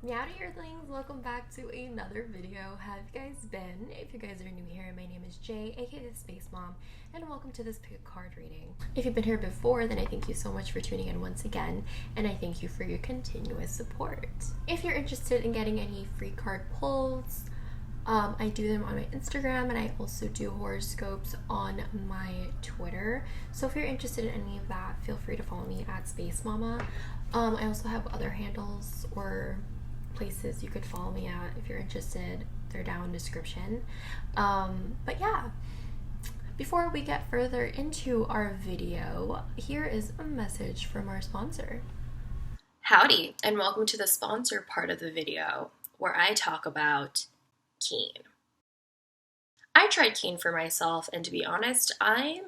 Meowdy Earthlings, welcome back to another video. How have you guys been? If you guys are new here, my name is Jay, aka the Space Mom, and welcome to this pick card reading. If you've been here before, then I thank you so much for tuning in once again, and I thank you for your continuous support. If you're interested in getting any free card pulls, I do them on my Instagram, and I also do horoscopes on my Twitter. So if you're interested in any of that, feel free to follow me at Space Mama. I also have other handles or places you could follow me at if you're interested. They're down in the description. But yeah, before we get further into our video, here is a message from our sponsor. Howdy, and welcome to the sponsor part of the video where I talk about Keen. I tried Keen for myself, and to be honest, I'm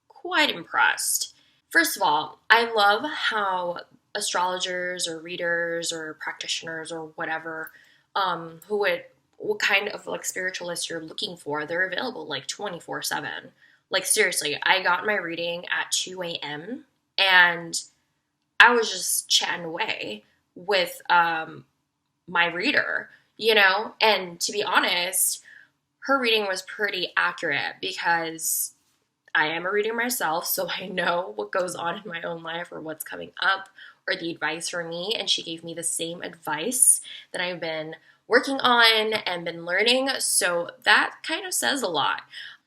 quite impressed. First of all, I love how astrologers or readers or practitioners or whatever, what kind of like spiritualist you're looking for, they're available like 24/7. Like seriously, I got my reading at 2 a.m. and I was just chatting away with my reader, and to be honest, her reading was pretty accurate because I am a reader myself, so I know what goes on in my own life or what's coming up or the advice for me, and she gave me the same advice that I've been working on and been learning, so that kind of says a lot.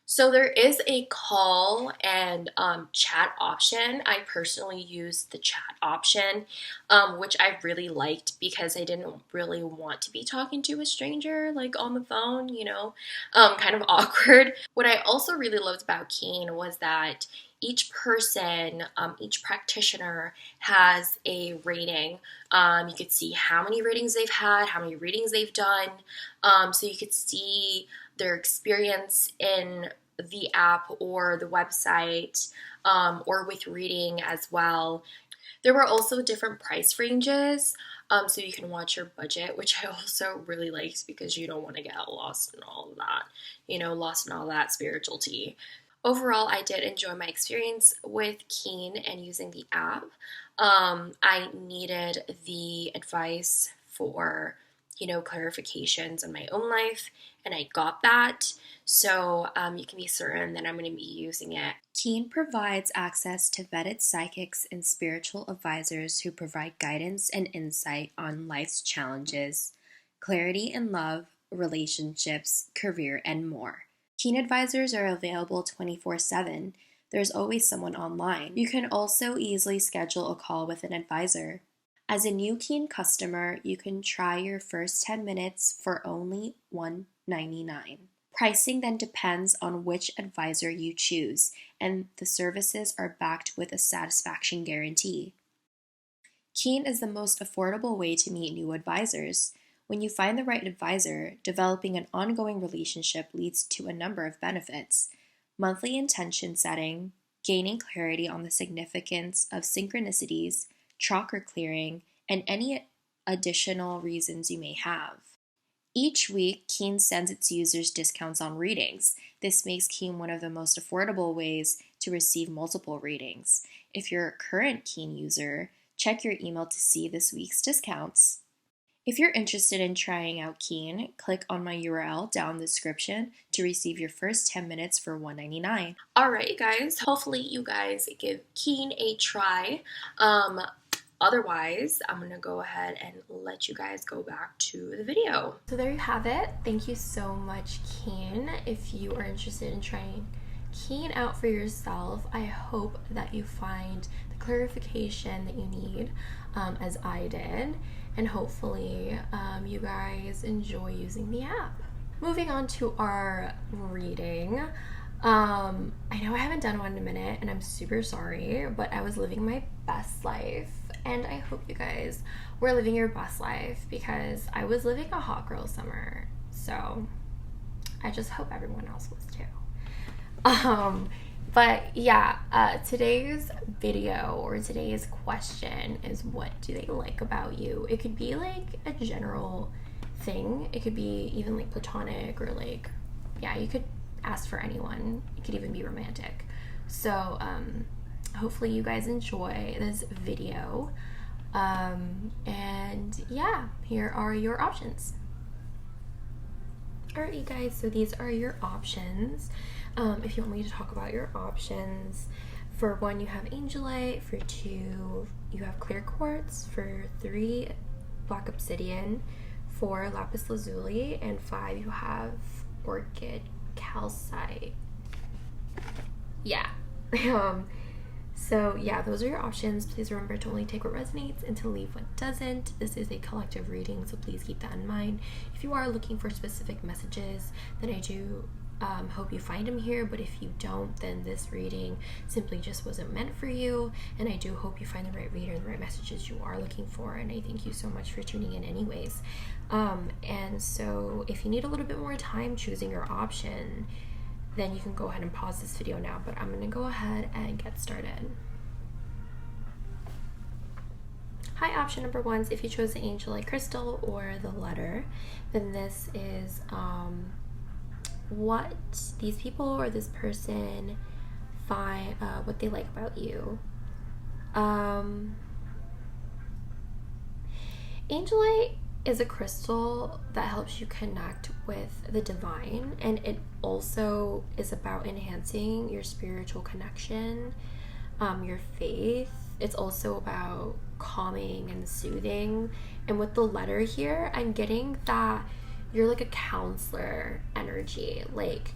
So there is a call and chat option. I personally used the chat option, which I really liked because I didn't really want to be talking to a stranger like on the phone, kind of awkward. What I also really loved about Keen was that each person, each practitioner has a rating. You could see how many ratings they've had, how many readings they've done. So you could see their experience in the app or the website, or with reading as well. There were also different price ranges, so you can watch your budget, which I also really liked because you don't want to get lost in all of that, lost in all that spiritual tea. Overall, I did enjoy my experience with Keen and using the app. I needed the advice for, clarifications in my own life, and I got that. So you can be certain that I'm going to be using it. Keen provides access to vetted psychics and spiritual advisors who provide guidance and insight on life's challenges, clarity in love, relationships, career, and more. Keen advisors are available 24/7. There's always someone online. You can also easily schedule a call with an advisor. As a new Keen customer, you can try your first 10 minutes for only $1.99. Pricing then depends on which advisor you choose, and the services are backed with a satisfaction guarantee. Keen is the most affordable way to meet new advisors. When you find the right advisor, developing an ongoing relationship leads to a number of benefits: monthly intention setting, gaining clarity on the significance of synchronicities, chakra clearing, and any additional reasons you may have. Each week, Keen sends its users discounts on readings. This makes Keen one of the most affordable ways to receive multiple readings. If you're a current Keen user, check your email to see this week's discounts. If you're interested in trying out Keen, click on my URL down in the description to receive your first 10 minutes for $1.99. Alright, you guys, hopefully you guys give Keen a try. Otherwise, I'm going to go ahead and let you guys go back to the video. So there you have it. Thank you so much, Keen. If you are interested in trying Keen out for yourself, I hope that you find the clarification that you need, as I did, and hopefully you guys enjoy using the app. Moving on to our reading. I know I haven't done one in a minute, and I'm super sorry, but I was living my best life, and I hope you guys were living your best life because I was living a hot girl summer, so I just hope everyone else was too. But yeah, today's video or today's question is, what do they like about you? It could be like a general thing. It could be even like platonic, or like, yeah, you could ask for anyone. It could even be romantic. So hopefully you guys enjoy this video. And yeah, here are your options. Alright, you guys, so these are your options. If you want me to talk about your options, for 1 you have angelite, for 2 you have clear quartz, for 3 black obsidian, 4 lapis lazuli, and 5 you have orchid calcite. Yeah. So yeah, those are your options. Please remember to only take what resonates and to leave what doesn't. This is a collective reading, so please keep that in mind. If you are looking for specific messages, then I do hope you find them here, but if you don't, then this reading simply just wasn't meant for you, and I do hope you find the right reader and the right messages you are looking for, and I thank you so much for tuning in anyways. And so if you need a little bit more time choosing your option, then you can go ahead and pause this video now, but I'm going to go ahead and get started. Hi, option number 1, if you chose the angelite crystal or the letter, then this is what these people or this person find, what they like about you. Angelite is a crystal that helps you connect with the divine, and it also is about enhancing your spiritual connection, your faith. It's also about calming and soothing. And with the letter here, I'm getting that you're like a counselor energy, like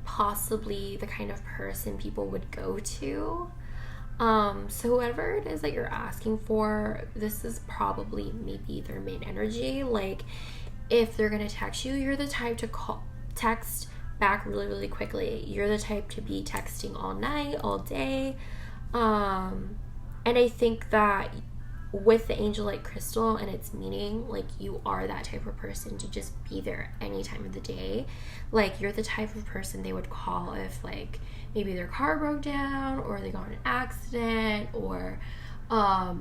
possibly the kind of person people would go to. So whatever it is that you're asking for, this is probably maybe their main energy. Like if they're gonna text you, you're the type to text back really, really quickly. You're the type to be texting all night, all day. And I think that with the angelite crystal and its meaning, like you are that type of person to just be there any time of the day. Like you're the type of person they would call if like maybe their car broke down or they got in an accident or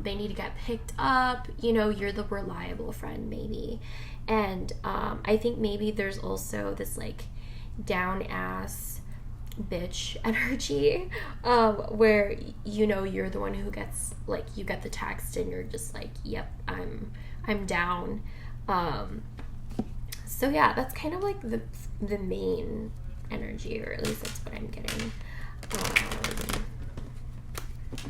they need to get picked up. You know, you're the reliable friend maybe. And I think maybe there's also this like down ass bitch energy where you know you're the one who gets like, you get the text and you're just like, yep, I'm down. So yeah, that's kind of like the main energy, or at least that's what I'm getting.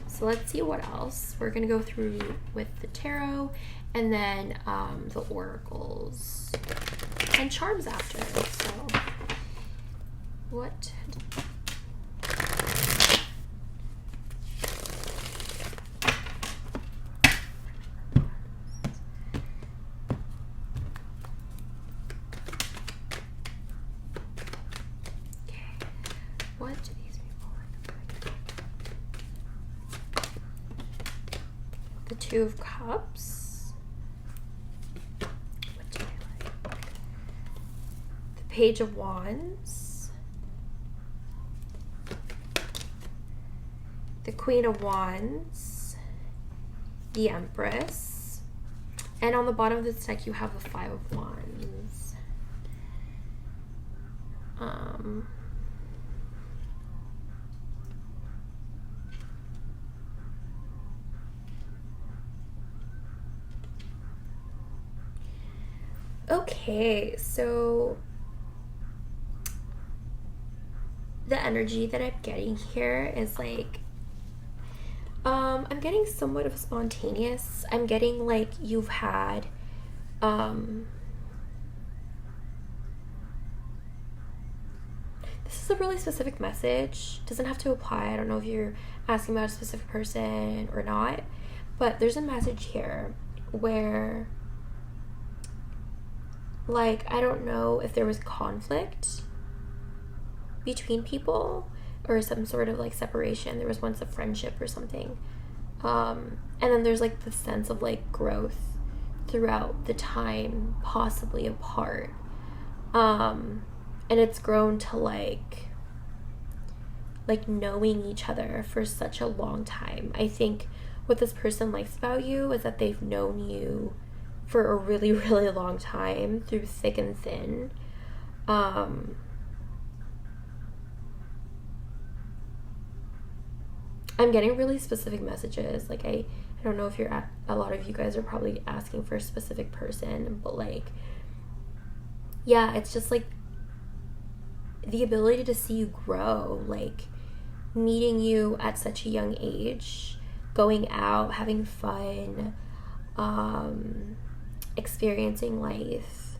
So let's see what else we're gonna go through with the tarot, and then the oracles and charms after. So what? What do these people like? The Two of Cups. What do they like? The Page of Wands. The Queen of Wands. The Empress. And on the bottom of this deck you have the Five of Wands. Okay, so the energy that I'm getting here is like, I'm getting somewhat of spontaneous. I'm getting like you've had, this is a really specific message. Doesn't have to apply. I don't know if you're asking about a specific person or not, but there's a message here where, like, I don't know if there was conflict between people or some sort of like separation. There was once a friendship or something. And then there's like the sense of like growth throughout the time possibly apart. And it's grown to like knowing each other for such a long time. I think what this person likes about you is that they've known you for a really, really long time through thick and thin. I'm getting really specific messages. Like, I don't know if a lot of you guys are probably asking for a specific person, but like, yeah, it's just like the ability to see you grow, like meeting you at such a young age, going out, having fun, experiencing life,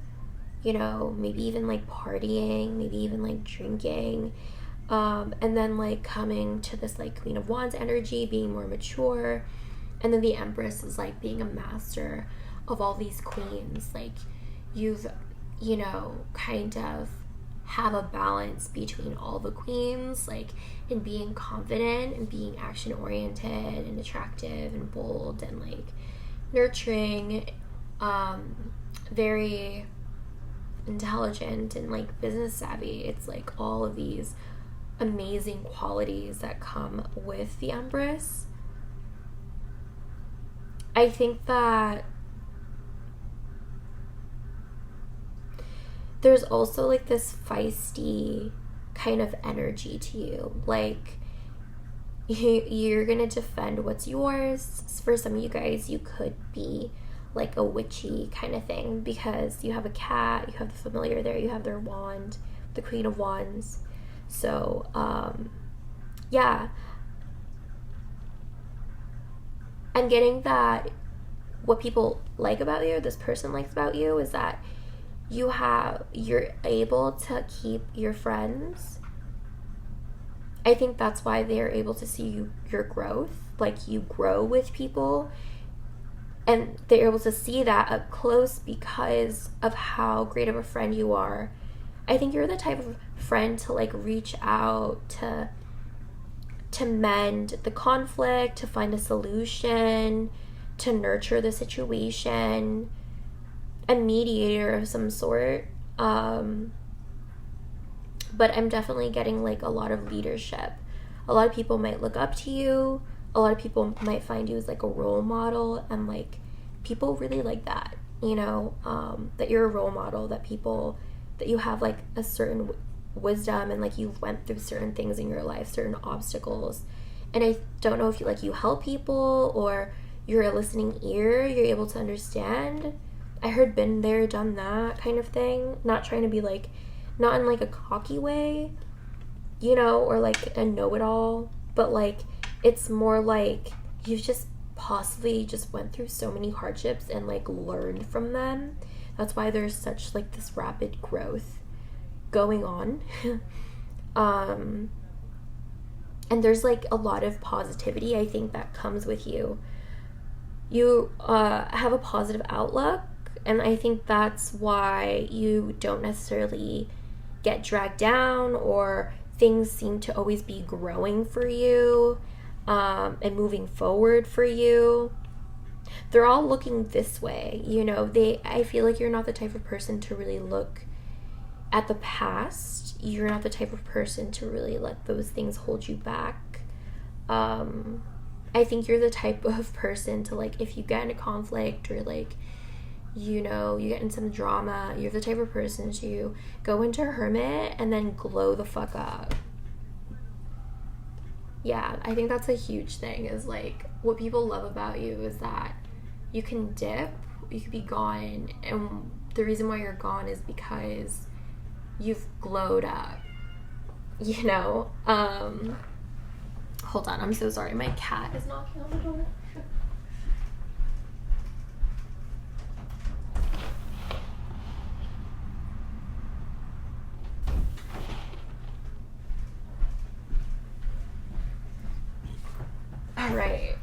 you know, maybe even like partying, maybe even like drinking, and then like coming to this like Queen of Wands energy, being more mature, and then the Empress is like being a master of all these queens. Like, you've, you know, kind of have a balance between all the queens, like in being confident and being action oriented and attractive and bold and like nurturing, very intelligent and like business savvy. It's like all of these amazing qualities that come with the Empress. I think that there's also like this feisty kind of energy to you. Like, you're gonna defend what's yours. For some of you guys, you could be like a witchy kind of thing, because you have a cat, you have the familiar there, you have their wand, the Queen of Wands. So yeah, I'm getting that what people like about you, this person likes about you, is that you're able to keep your friends. I think that's why they're able to see your growth. Like, you grow with people, and they're able to see that up close because of how great of a friend you are. I think you're the type of friend to like reach out to mend the conflict, to find a solution, to nurture the situation, a mediator of some sort. But I'm definitely getting like a lot of leadership. A lot of people might look up to you. A lot of people might find you as like a role model, and like people really like that, you know, that you're a role model, that you have like a certain wisdom, and like you've went through certain things in your life, certain obstacles. And I don't know if you help people, or you're a listening ear, you're able to understand. I heard been there, done that kind of thing. Not trying to be like, not in like a cocky way, you know, or like a know-it-all, but like it's more like you've just possibly just went through so many hardships and like learned from them. That's why there's such like this rapid growth going on. And there's like a lot of positivity, I think, that comes with you. You have a positive outlook, and I think that's why you don't necessarily get dragged down, or things seem to always be growing for you, and moving forward for you. They're all looking this way, you know. I feel like you're not the type of person to really look at the past. You're not the type of person to really let those things hold you back. I think you're the type of person to, like, if you get in a conflict, or like, you know, you get in some drama, you're the type of person to go into a hermit and then glow the fuck up. Yeah, I think that's a huge thing, is like, what people love about you is that you can dip, you could be gone, and the reason why you're gone is because you've glowed up, you know. Hold on, I'm so sorry, my cat is knocking on the door. All right.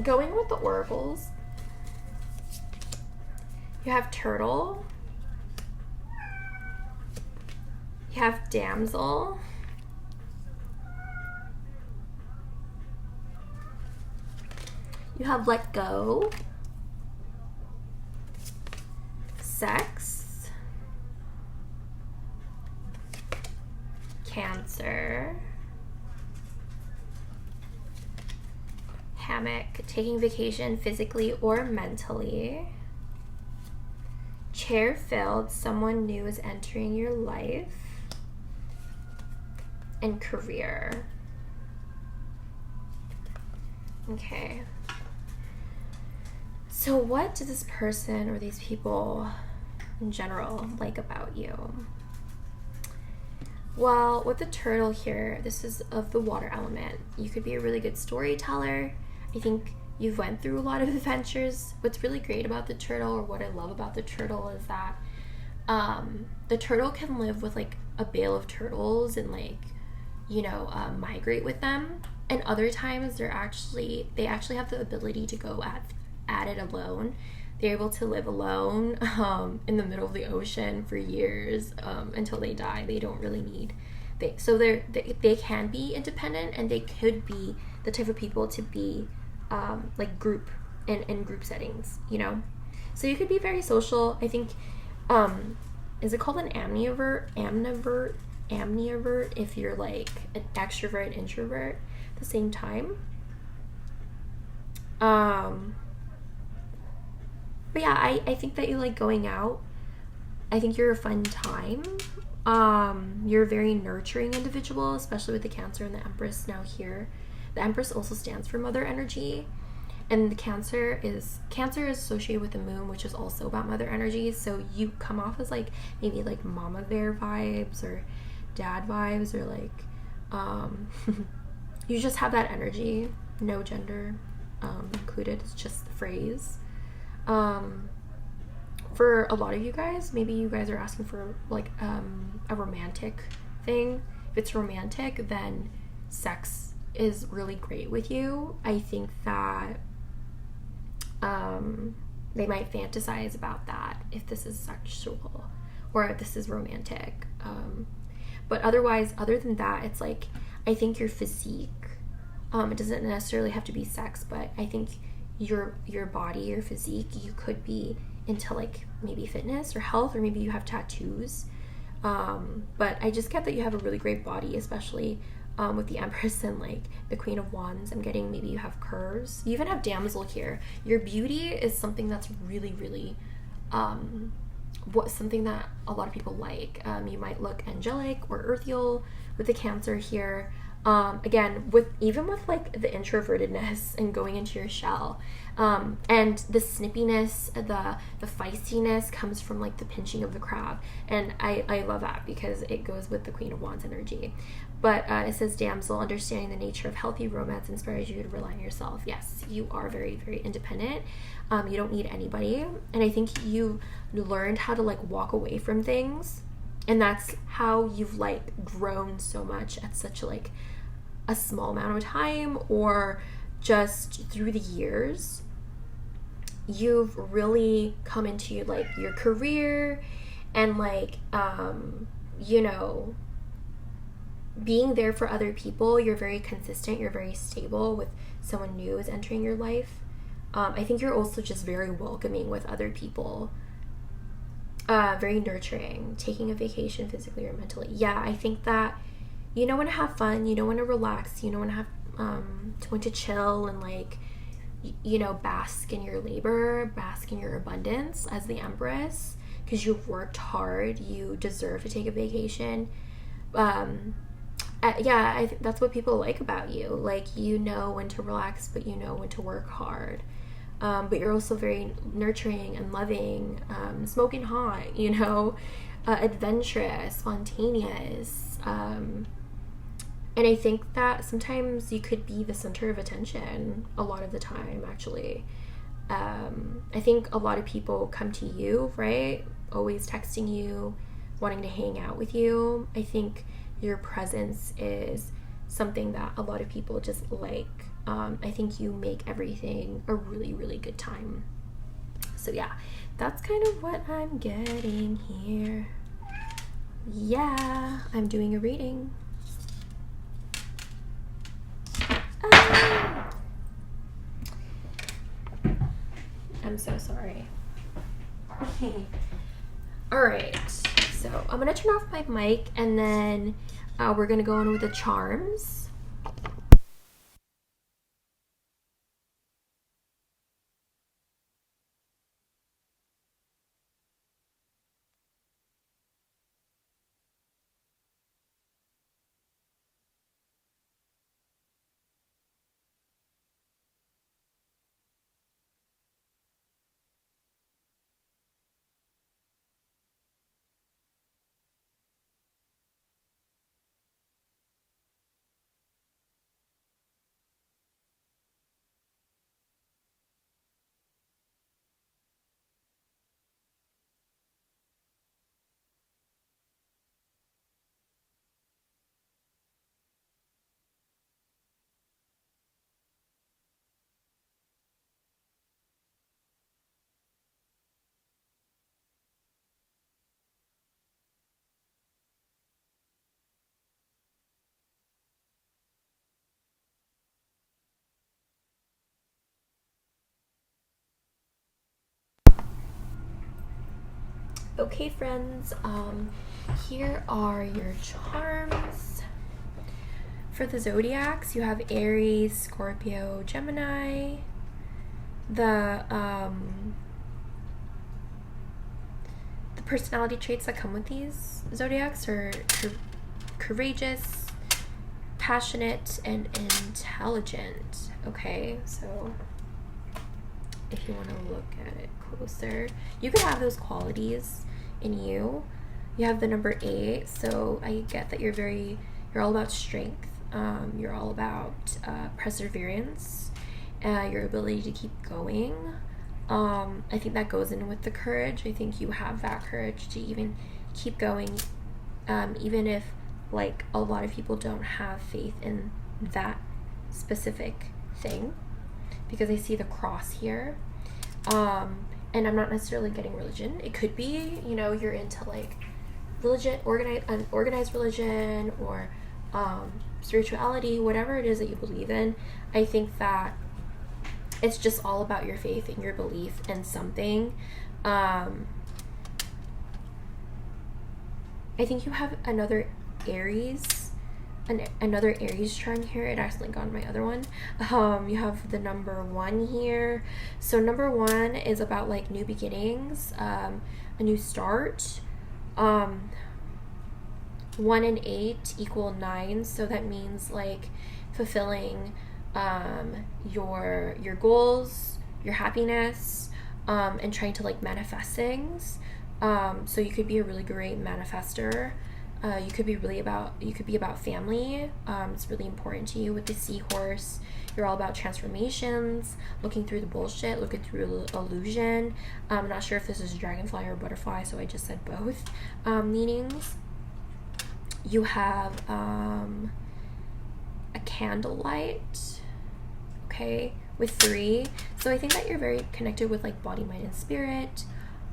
Going with the oracles, you have turtle, you have damsel, you have let go, sex, Cancer, hammock, taking vacation physically or mentally, chair filled, someone new is entering your life, and career. Okay. So what do this person or these people in general like about you? Well, with the turtle here, this is of the water element. You could be a really good storyteller. I think you've went through a lot of adventures. What's really great about the turtle, or what I love about the turtle, is that the turtle can live with like a bale of turtles and like, migrate with them. And other times they actually have the ability to go at it alone. They're able to live alone in the middle of the ocean for years until they die. They don't really need they can be independent, and they could be the type of people to be like group in group settings, So you could be very social. I think is it called an amnivert if you're like an extrovert introvert at the same time. But yeah, I think that you like going out. I think you're a fun time. You're a very nurturing individual, especially with the Cancer and the Empress now here. The Empress also stands for mother energy, and the Cancer is associated with the moon, which is also about mother energy. So you come off as like maybe like mama bear vibes or dad vibes, or like you just have that energy. No gender included. It's just the phrase. For a lot of you guys, maybe you guys are asking for like a romantic thing. If it's romantic, then sex is really great with you. I think that they might fantasize about that if this is sexual or if this is romantic. But otherwise, other than that, it's like, I think your physique, it doesn't necessarily have to be sex, but I think your body, your physique, you could be into like maybe fitness or health, or maybe you have tattoos. But I just get that you have a really great body, especially with the Empress and like the Queen of Wands. I'm getting maybe you have curves. You even have Damsel here. Your beauty is something that's really, really something that a lot of people like. You might look angelic or earthial with the Cancer here. Again, with like the introvertedness and going into your shell, and the snippiness, the feistiness comes from like the pinching of the crab, and I love that because it goes with the Queen of Wands energy. But it says, damsel, understanding the nature of healthy romance inspires you to rely on yourself. Yes, you are very, very independent. You don't need anybody, and I think you learned how to like walk away from things, and that's how you've like grown so much at such like a small amount of time, or just through the years. You've really come into like your career and like being there for other people. You're very consistent, you're very stable with someone new is entering your life. I think you're also just very welcoming with other people, very nurturing, taking a vacation physically or mentally. Yeah, I think that you know when to have fun, you know when to relax, you know when to have when to chill and like bask in your labor, bask in your abundance as the Empress, because you've worked hard. You deserve to take a vacation. I think that's what people like about you. Like, you know when to relax, but you know when to work hard. But you're also very nurturing and loving, smoking hot, adventurous, spontaneous. And I think that sometimes you could be the center of attention a lot of the time, actually. I think a lot of people come to you, right? Always texting you, wanting to hang out with you. I think your presence is something that a lot of people just like. I think you make everything a really, really good time. So yeah, that's kind of what I'm getting here. Yeah, I'm doing a reading. I'm so sorry. Alright, so I'm going to turn off my mic, and then we're going to go on with the charms. Okay, friends, here are your charms. For the zodiacs, you have Aries, Scorpio, Gemini. The personality traits that come with these zodiacs are courageous, passionate, and intelligent. Okay, so if you want to look at it closer, you could have those qualities in you. You have the number 8, so I get that you're all about strength. You're all about perseverance, your ability to keep going. I think that goes in with the courage. I think you have that courage to even keep going, even if like a lot of people don't have faith in that specific thing, because I see the cross here. And I'm not necessarily getting religion. It could be, you're into like religion, organized religion, or spirituality, whatever it is that you believe in. I think that it's just all about your faith and your belief in something. I think you have another Aries charm here. It accidentally got on my other one. You have the number 1 here. So number 1 is about like new beginnings, a new start. 1 and 8 equal 9, so that means like fulfilling your goals, your happiness, and trying to like manifest things. So you could be a really great manifester. You could be about family. It's really important to you with the seahorse. You're all about transformations, looking through the bullshit, looking through illusion. I'm not sure if this is dragonfly or butterfly, so I just said both meanings. You have a candlelight, okay, with 3. So I think that you're very connected with like body, mind, and spirit,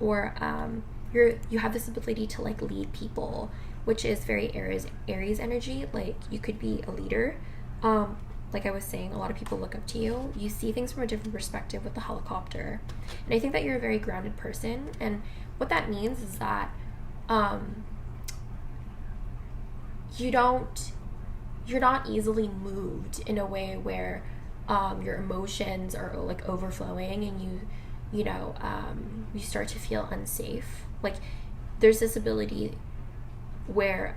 or you have this ability to like lead people, which is very Aries energy. Like you could be a leader. Like I was saying, a lot of people look up to you. You see things from a different perspective with the helicopter. And I think that you're a very grounded person. And what that means is that you're not easily moved in a way where your emotions are like overflowing and you start to feel unsafe. Like there's this ability where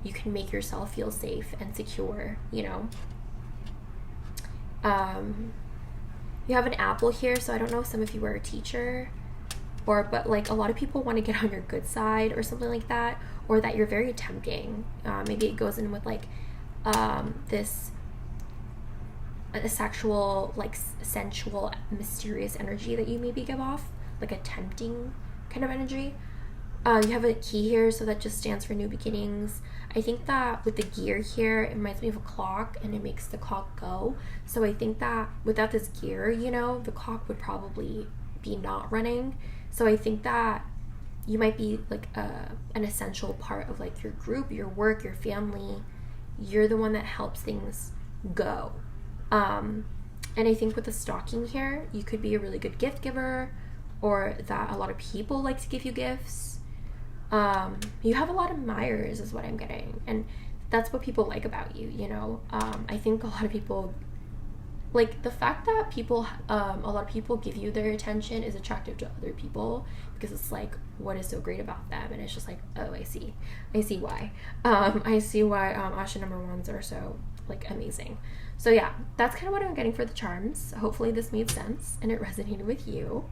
you can make yourself feel safe and secure. You have an apple here, so I don't know if some of you are a teacher, but like a lot of people want to get on your good side or something like that, or that you're very tempting. Maybe it goes in with like this a sexual, like sensual, mysterious energy that you maybe give off, like a tempting kind of energy. You have a key here, so that just stands for new beginnings. I think that with the gear here, it reminds me of a clock, and it makes the clock go. So I think that without this gear, the clock would probably be not running. So I think that you might be like an essential part of like your group, your work, your family. You're the one that helps things go. And I think with the stocking here, you could be a really good gift giver, or that a lot of people like to give you gifts. You have a lot of admirers is what I'm getting, and that's what people like about you. I think a lot of people like the fact that a lot of people give you their attention is attractive to other people, because it's like, what is so great about them? And it's just like, oh, I see why. I see why Asha number 1s are so like amazing. So yeah, that's kind of what I'm getting for the charms. Hopefully this made sense and it resonated with you.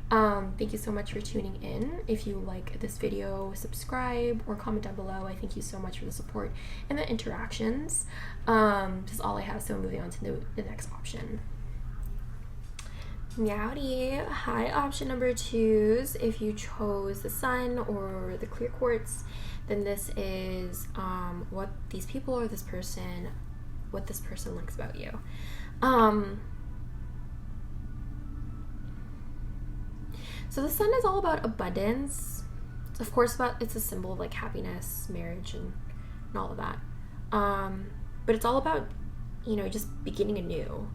Thank you so much for tuning in. If you like this video, subscribe or comment down below. I thank you so much for the support and the interactions. That's all I have, so moving on to the next option. Meowdy. Hi, option number 2s. If you chose the sun or the clear quartz, then this is what these people or this person likes about you. So the sun is all about abundance. It's of course it's a symbol of like happiness, marriage, and all of that. But it's all about, just beginning anew.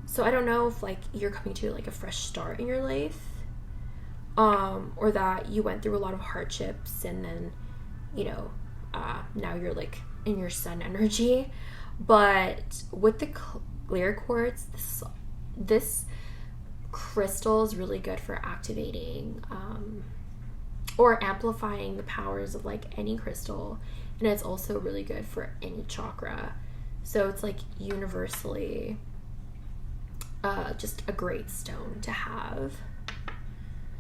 So I don't know if like you're coming to like a fresh start in your life. or that you went through a lot of hardships and then, you know, now you're like in your sun energy. But with the clear quartz, this crystal is really good for activating or amplifying the powers of like any crystal, and it's also really good for any chakra. So it's like universally just a great stone to have.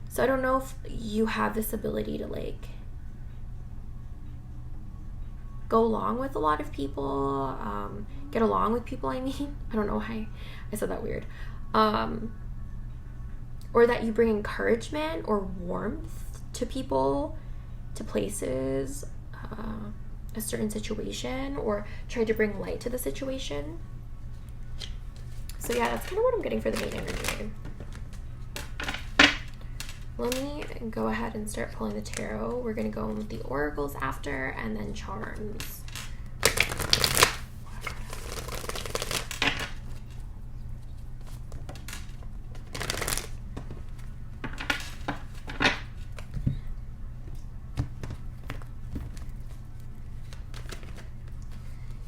So I don't know if you have this ability to like go along with a lot of people, get along with people, I mean. I don't know why I said that weird. Or that you bring encouragement or warmth to people, to places, a certain situation, or try to bring light to the situation. So yeah, that's kind of what I'm getting for the main energy. Let me go ahead and start pulling the tarot. We're going to go in with the oracles after, and then charms.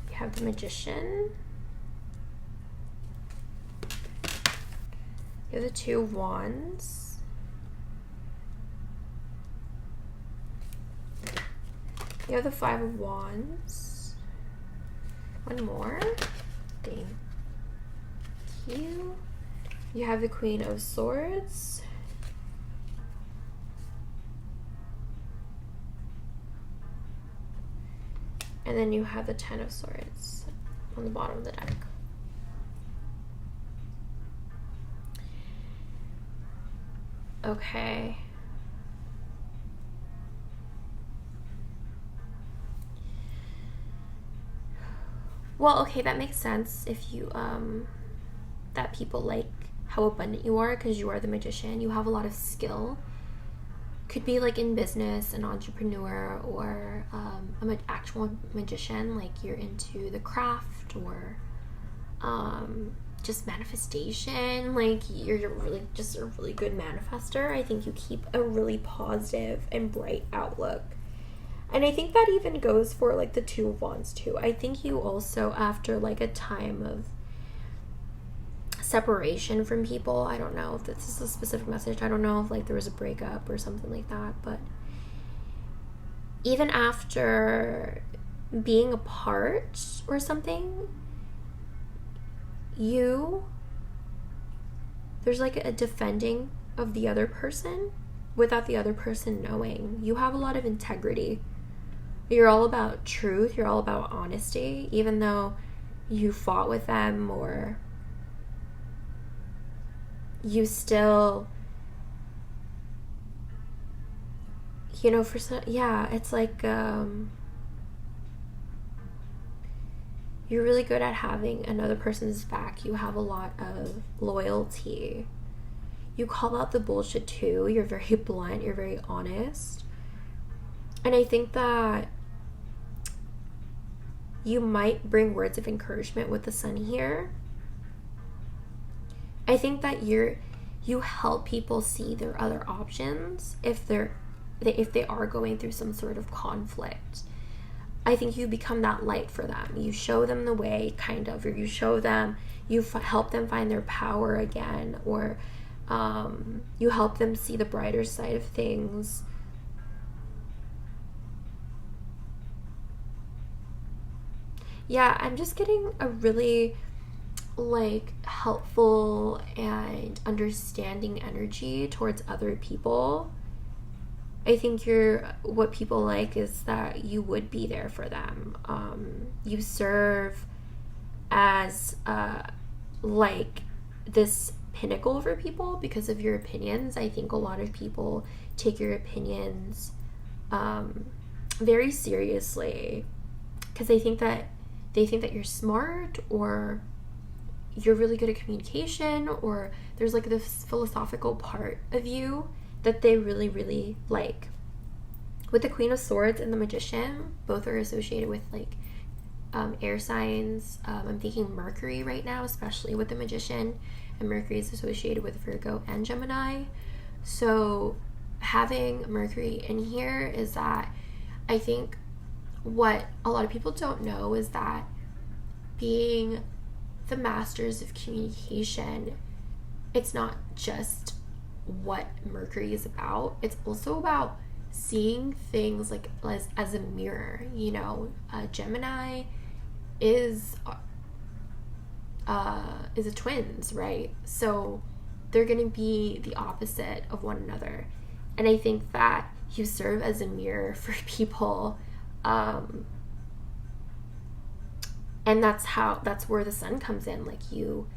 You have the Magician. You have the Two of Wands. You have the Five of Wands. One more. Thank you. You have the Queen of Swords. And then you have the Ten of Swords on the bottom of the deck. Okay. Well, okay, that makes sense if you, that people like how abundant you are because you are the Magician. You have a lot of skill. Could be like in business, an entrepreneur, or an actual magician, like you're into the craft, or just manifestation, like you're really just a really good manifester. I think you keep a really positive and bright outlook. And I think that even goes for like the Two of Wands too. I think you also, after like a time of separation from people, I don't know if this is a specific message, I don't know if like there was a breakup or something like that, but even after being apart or something, there's like a defending of the other person without the other person knowing. You have a lot of integrity. You're all about truth. You're all about honesty, even though you fought with them, or you still, you know, for some, yeah, it's like, you're really good at having another person's back. You have a lot of loyalty. You call out the bullshit too. You're very blunt. You're very honest. And I think that you might bring words of encouragement with the Sun here. I think that you help people see their other options if they are going through some sort of conflict. I think you become that light for them. You show them the way, kind of, or you show them, help them find their power again, or you help them see the brighter side of things. Yeah, I'm just getting a really like helpful and understanding energy towards other people. I think what people like is that you would be there for them. You serve as like this pinnacle for people because of your opinions. I think a lot of people take your opinions very seriously because they think that you're smart, or you're really good at communication, or there's like this philosophical part of you that they really, really like. With the Queen of Swords and the Magician, both are associated with like air signs. I'm thinking Mercury right now, especially with the Magician, and Mercury is associated with Virgo and Gemini. So having Mercury in here is that I think what a lot of people don't know is that being the masters of communication, it's not just what Mercury is about. It's also about seeing things like as a mirror. You know, Gemini is a twins, right? So they're going to be the opposite of one another. And I think that you serve as a mirror for people. And that's where the sun comes in. Like, you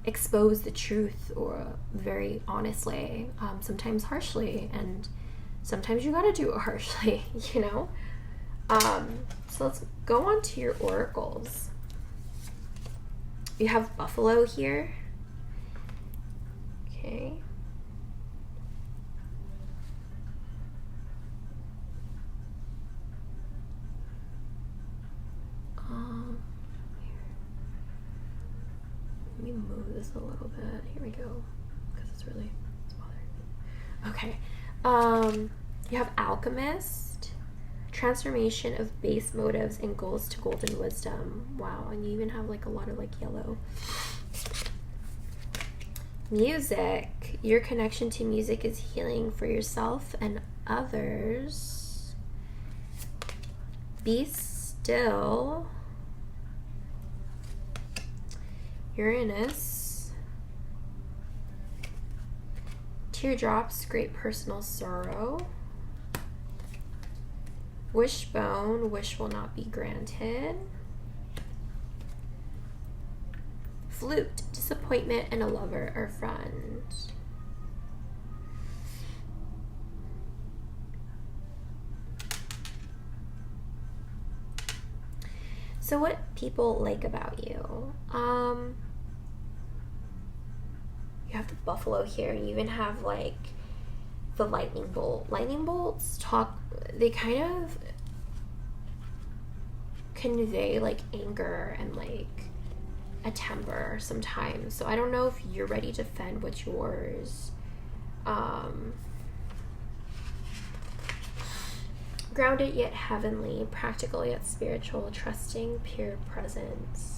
expose the truth, or very honestly, sometimes harshly, and sometimes you gotta do it harshly, you know? So let's go on to your oracles. You have Buffalo here. Okay. Let me move this a little bit. Here we go, because it's bothering me. Okay. You have Alchemist, transformation of base motives and goals to golden wisdom. Wow, and you even have like a lot of like yellow. Music, your connection to music is healing for yourself and others. Be still. Uranus, teardrops, great personal sorrow. Wishbone, wish will not be granted. Flute, disappointment and a lover or friend. So what people like about you? You have the Buffalo here. You even have like the lightning bolt. Lightning bolts they kind of convey like anger and like a temper sometimes. So I don't know if you're ready to defend what's yours. Grounded yet heavenly, practical yet spiritual, trusting pure presence.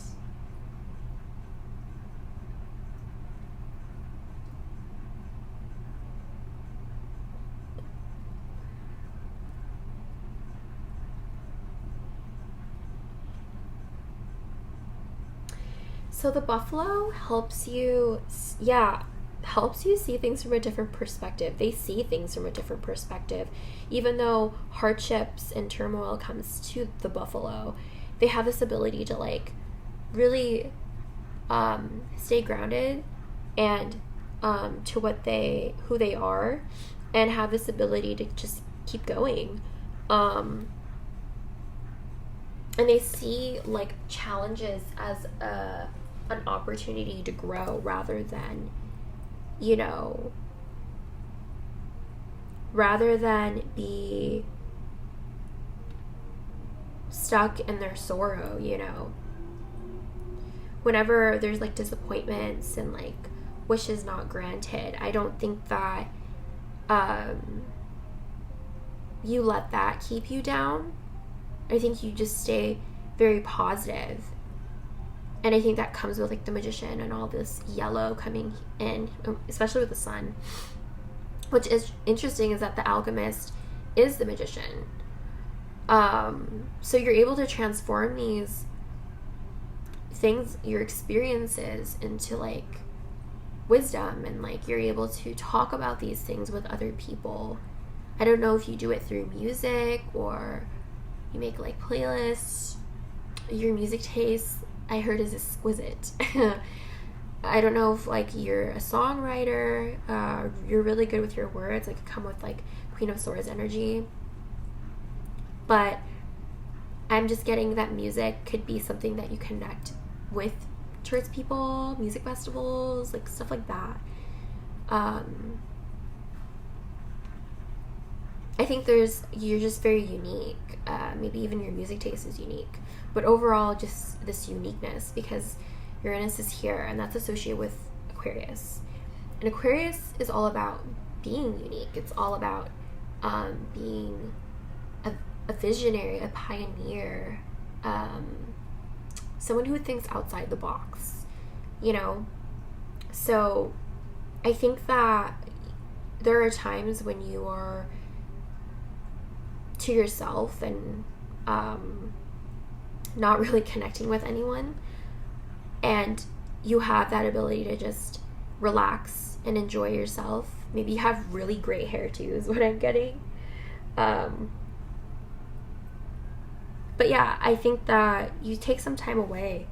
So the Buffalo helps you see things from a different perspective. They see things from a different perspective. Even though hardships and turmoil comes to the Buffalo, they have this ability to like really stay grounded and to who they are, and have this ability to just keep going. And they see like challenges as an opportunity to grow, rather than be stuck in their sorrow. Whenever there's like disappointments and like wishes not granted, I don't think that you let that keep you down. I think you just stay very positive. And I think that comes with like the Magician and all this yellow coming in, especially with the sun. Which is interesting, is that the Alchemist is the Magician. So you're able to transform these things, your experiences, into like wisdom, and like you're able to talk about these things with other people. I don't know if you do it through music or you make like playlists. Your music taste, I heard, is exquisite. I don't know if like you're a songwriter, you're really good with your words, like come with like Queen of Swords energy. But I'm just getting that music could be something that you connect with towards people, music festivals, like stuff like that. I think you're just very unique. Maybe even your music taste is unique. But overall, just this uniqueness, because Uranus is here, and that's associated with Aquarius. And Aquarius is all about being unique. It's all about being a visionary, a pioneer, someone who thinks outside the box, you know? So I think that there are times when you are to yourself and not really connecting with anyone, and you have that ability to just relax and enjoy yourself. Maybe you have really great hair too, is what I'm getting. But yeah, I think that you take some time away.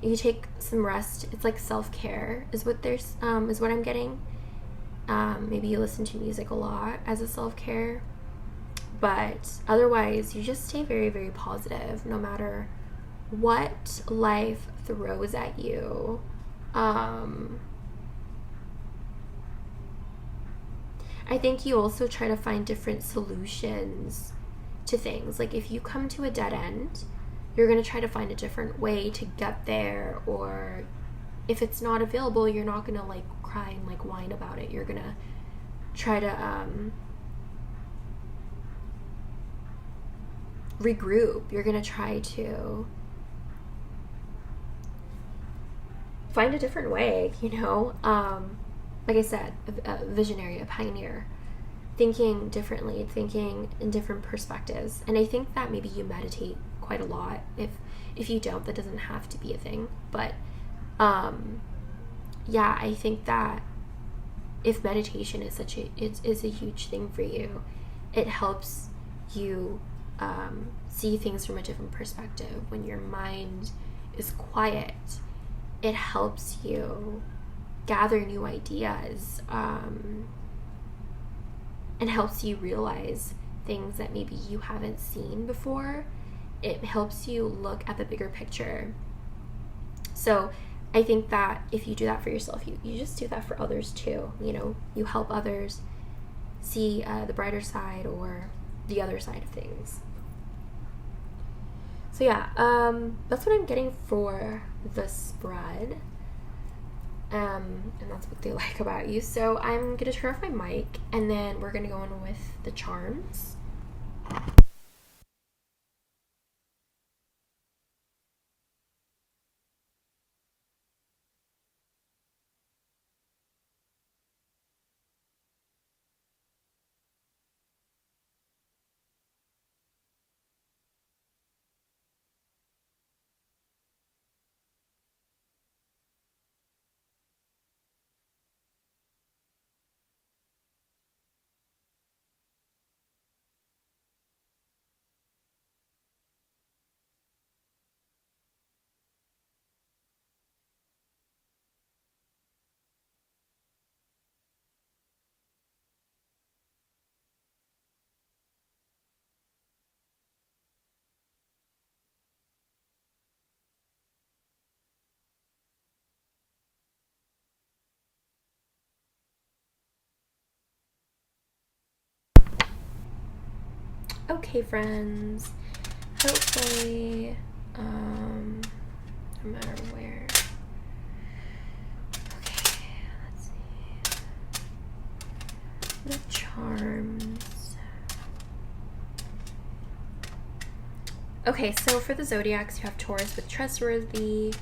You take some rest. It's like self-care is what I'm getting. Maybe you listen to music a lot as a self-care. But otherwise, you just stay very, very positive no matter what life throws at you. I think you also try to find different solutions to things. Like if you come to a dead end, you're going to try to find a different way to get there, or if it's not available, you're not going to like cry and like whine about it. You're going to try to regroup. You're going to try to find a different way, you know? Like I said, a visionary, a pioneer, thinking differently, thinking in different perspectives. And I think that maybe you meditate quite a lot. If you don't, that doesn't have to be a thing. But yeah, I think that if meditation is is a huge thing for you, it helps you see things from a different perspective. When your mind is quiet, it helps you gather new ideas, and helps you realize things that maybe you haven't seen before. It helps you look at the bigger picture. So I think that if you do that for yourself, you just do that for others too. You know, you help others see the brighter side or the other side of things. So yeah, that's what I'm getting for the spread. And that's what they like about you. So I'm going to turn off my mic, and then we're going to go in with the charms. Okay, friends. Hopefully, no matter where. Okay, let's see. The charms. Okay, so for the zodiacs, you have Taurus with trustworthy,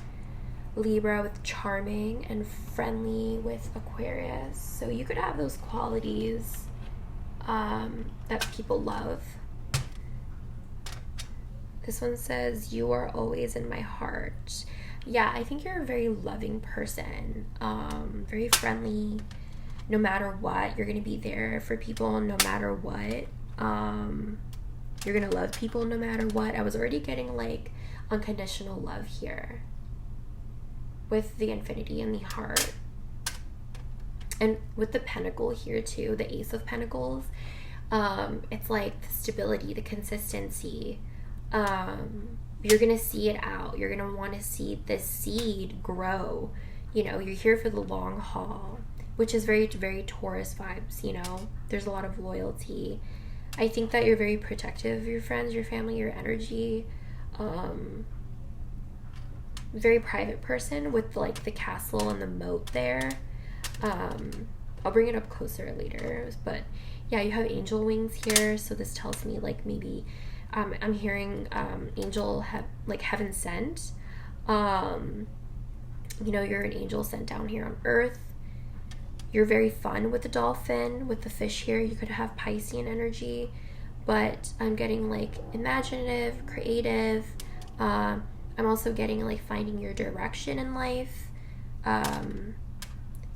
Libra with charming, and friendly with Aquarius. So you could have those qualities that people love. This one says, you are always in my heart. Yeah, I think you're a very loving person, very friendly. No matter what, you're going to be there for people no matter what. You're going to love people no matter what. I was already getting like unconditional love here with the infinity and the heart. And with the pentacle here too, the Ace of Pentacles, it's like the stability, the consistency. You're gonna see it out. You're gonna want to see this seed grow. You know, you're here for the long haul, which is very, very Taurus vibes. You know, there's a lot of loyalty. I think that you're very protective of your friends, your family, your energy. Very private person with like the castle and the moat there. I'll bring it up closer later, but Yeah, you have angel wings here, so this tells me like maybe I'm hearing heaven sent. You're an angel sent down here on earth. You're very fun with the dolphin, with the fish here. You could have Piscean energy, but I'm getting like imaginative, creative. I'm also getting like finding your direction in life.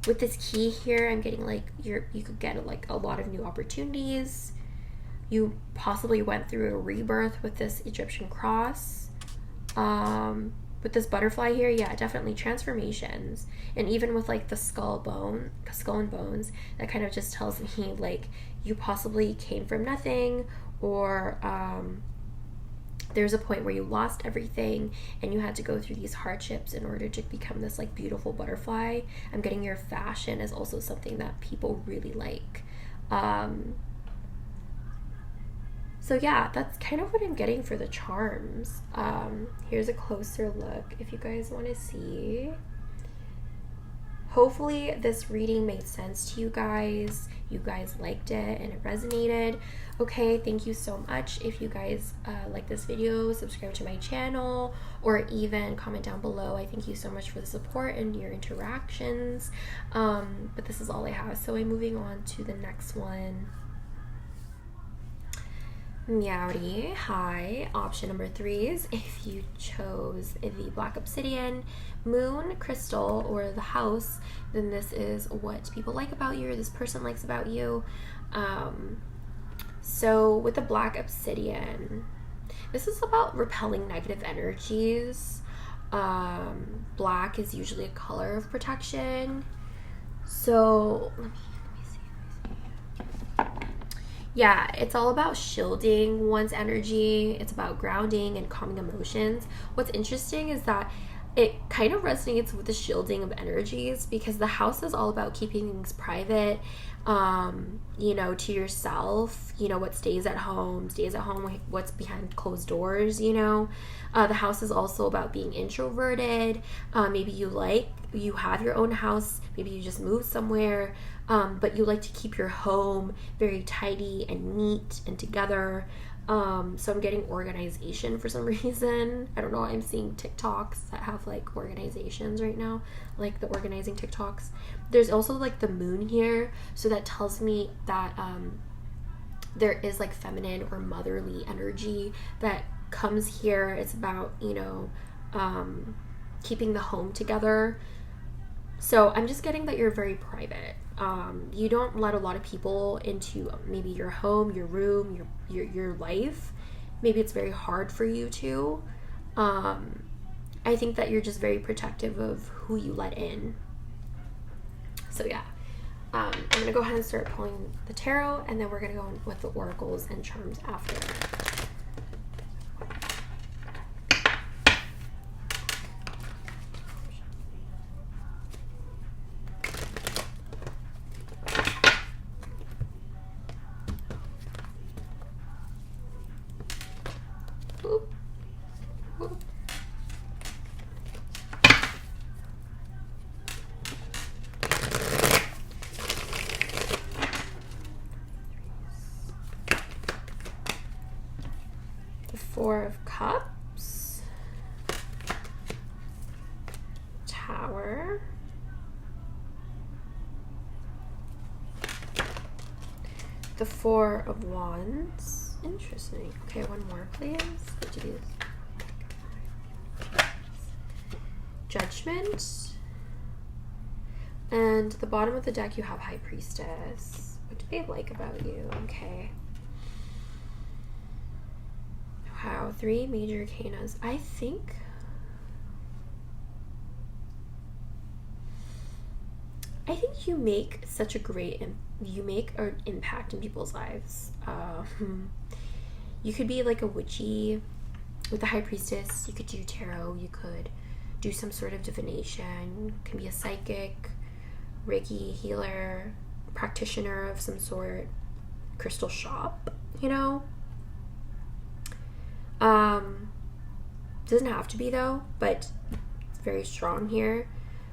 With this key here, I'm getting like you could get like a lot of new opportunities. You possibly went through a rebirth with this Egyptian cross. With this butterfly here, yeah, definitely transformations. And even with like the skull and bones, that kind of just tells me like you possibly came from nothing, or there's a point where you lost everything and you had to go through these hardships in order to become this like beautiful butterfly. I'm getting your fashion is also something that people really like. So yeah, that's kind of what I'm getting for the charms. Here's a closer look if you guys want to see. Hopefully this reading made sense to you guys. You guys liked it and it resonated. Okay, thank you so much. If you guys like this video, subscribe to my channel, or even comment down below. I thank you so much for the support and your interactions. But this is all I have, so I'm moving on to the next one. Meowdy, hi. Option number 3 is if you chose the black obsidian, moon, crystal, or the house, then this is what people like about you, or this person likes about you. So with the black obsidian, this is about repelling negative energies. Black is usually a color of protection. So let me see. Yeah, it's all about shielding one's energy. It's about grounding and calming emotions. What's interesting is that it kind of resonates with the shielding of energies, because the house is all about keeping things private, to yourself. What stays at home, what's behind closed doors, The house is also about being introverted. Maybe you have your own house, maybe you just moved somewhere, but you like to keep your home very tidy and neat and together. So I'm getting organization for some reason. I don't know, I'm seeing TikToks that have like organizations right now, like the organizing TikToks. There's also like the moon here, so that tells me that there is like feminine or motherly energy that comes here. It's about, keeping the home together. So I'm just getting that you're very private. You don't let a lot of people into maybe your home, your room, your life. Maybe it's very hard for you to. I think that you're just very protective of who you let in. So yeah, I'm gonna go ahead and start pulling the tarot, and then we're gonna go with the oracles and charms after. Four of Cups, Tower, the Four of Wands. Interesting. Okay, one more, please. What do these? Judgment. And the bottom of the deck, you have High Priestess. What do they like about you? Okay. Wow, 3 major arcanas. I think you make such a great an impact in people's lives. You could be like a witchy with the High Priestess. You could do tarot. You could do some sort of divination. You can be a psychic, Reiki healer, practitioner of some sort, crystal shop, Doesn't have to be though, but it's very strong here.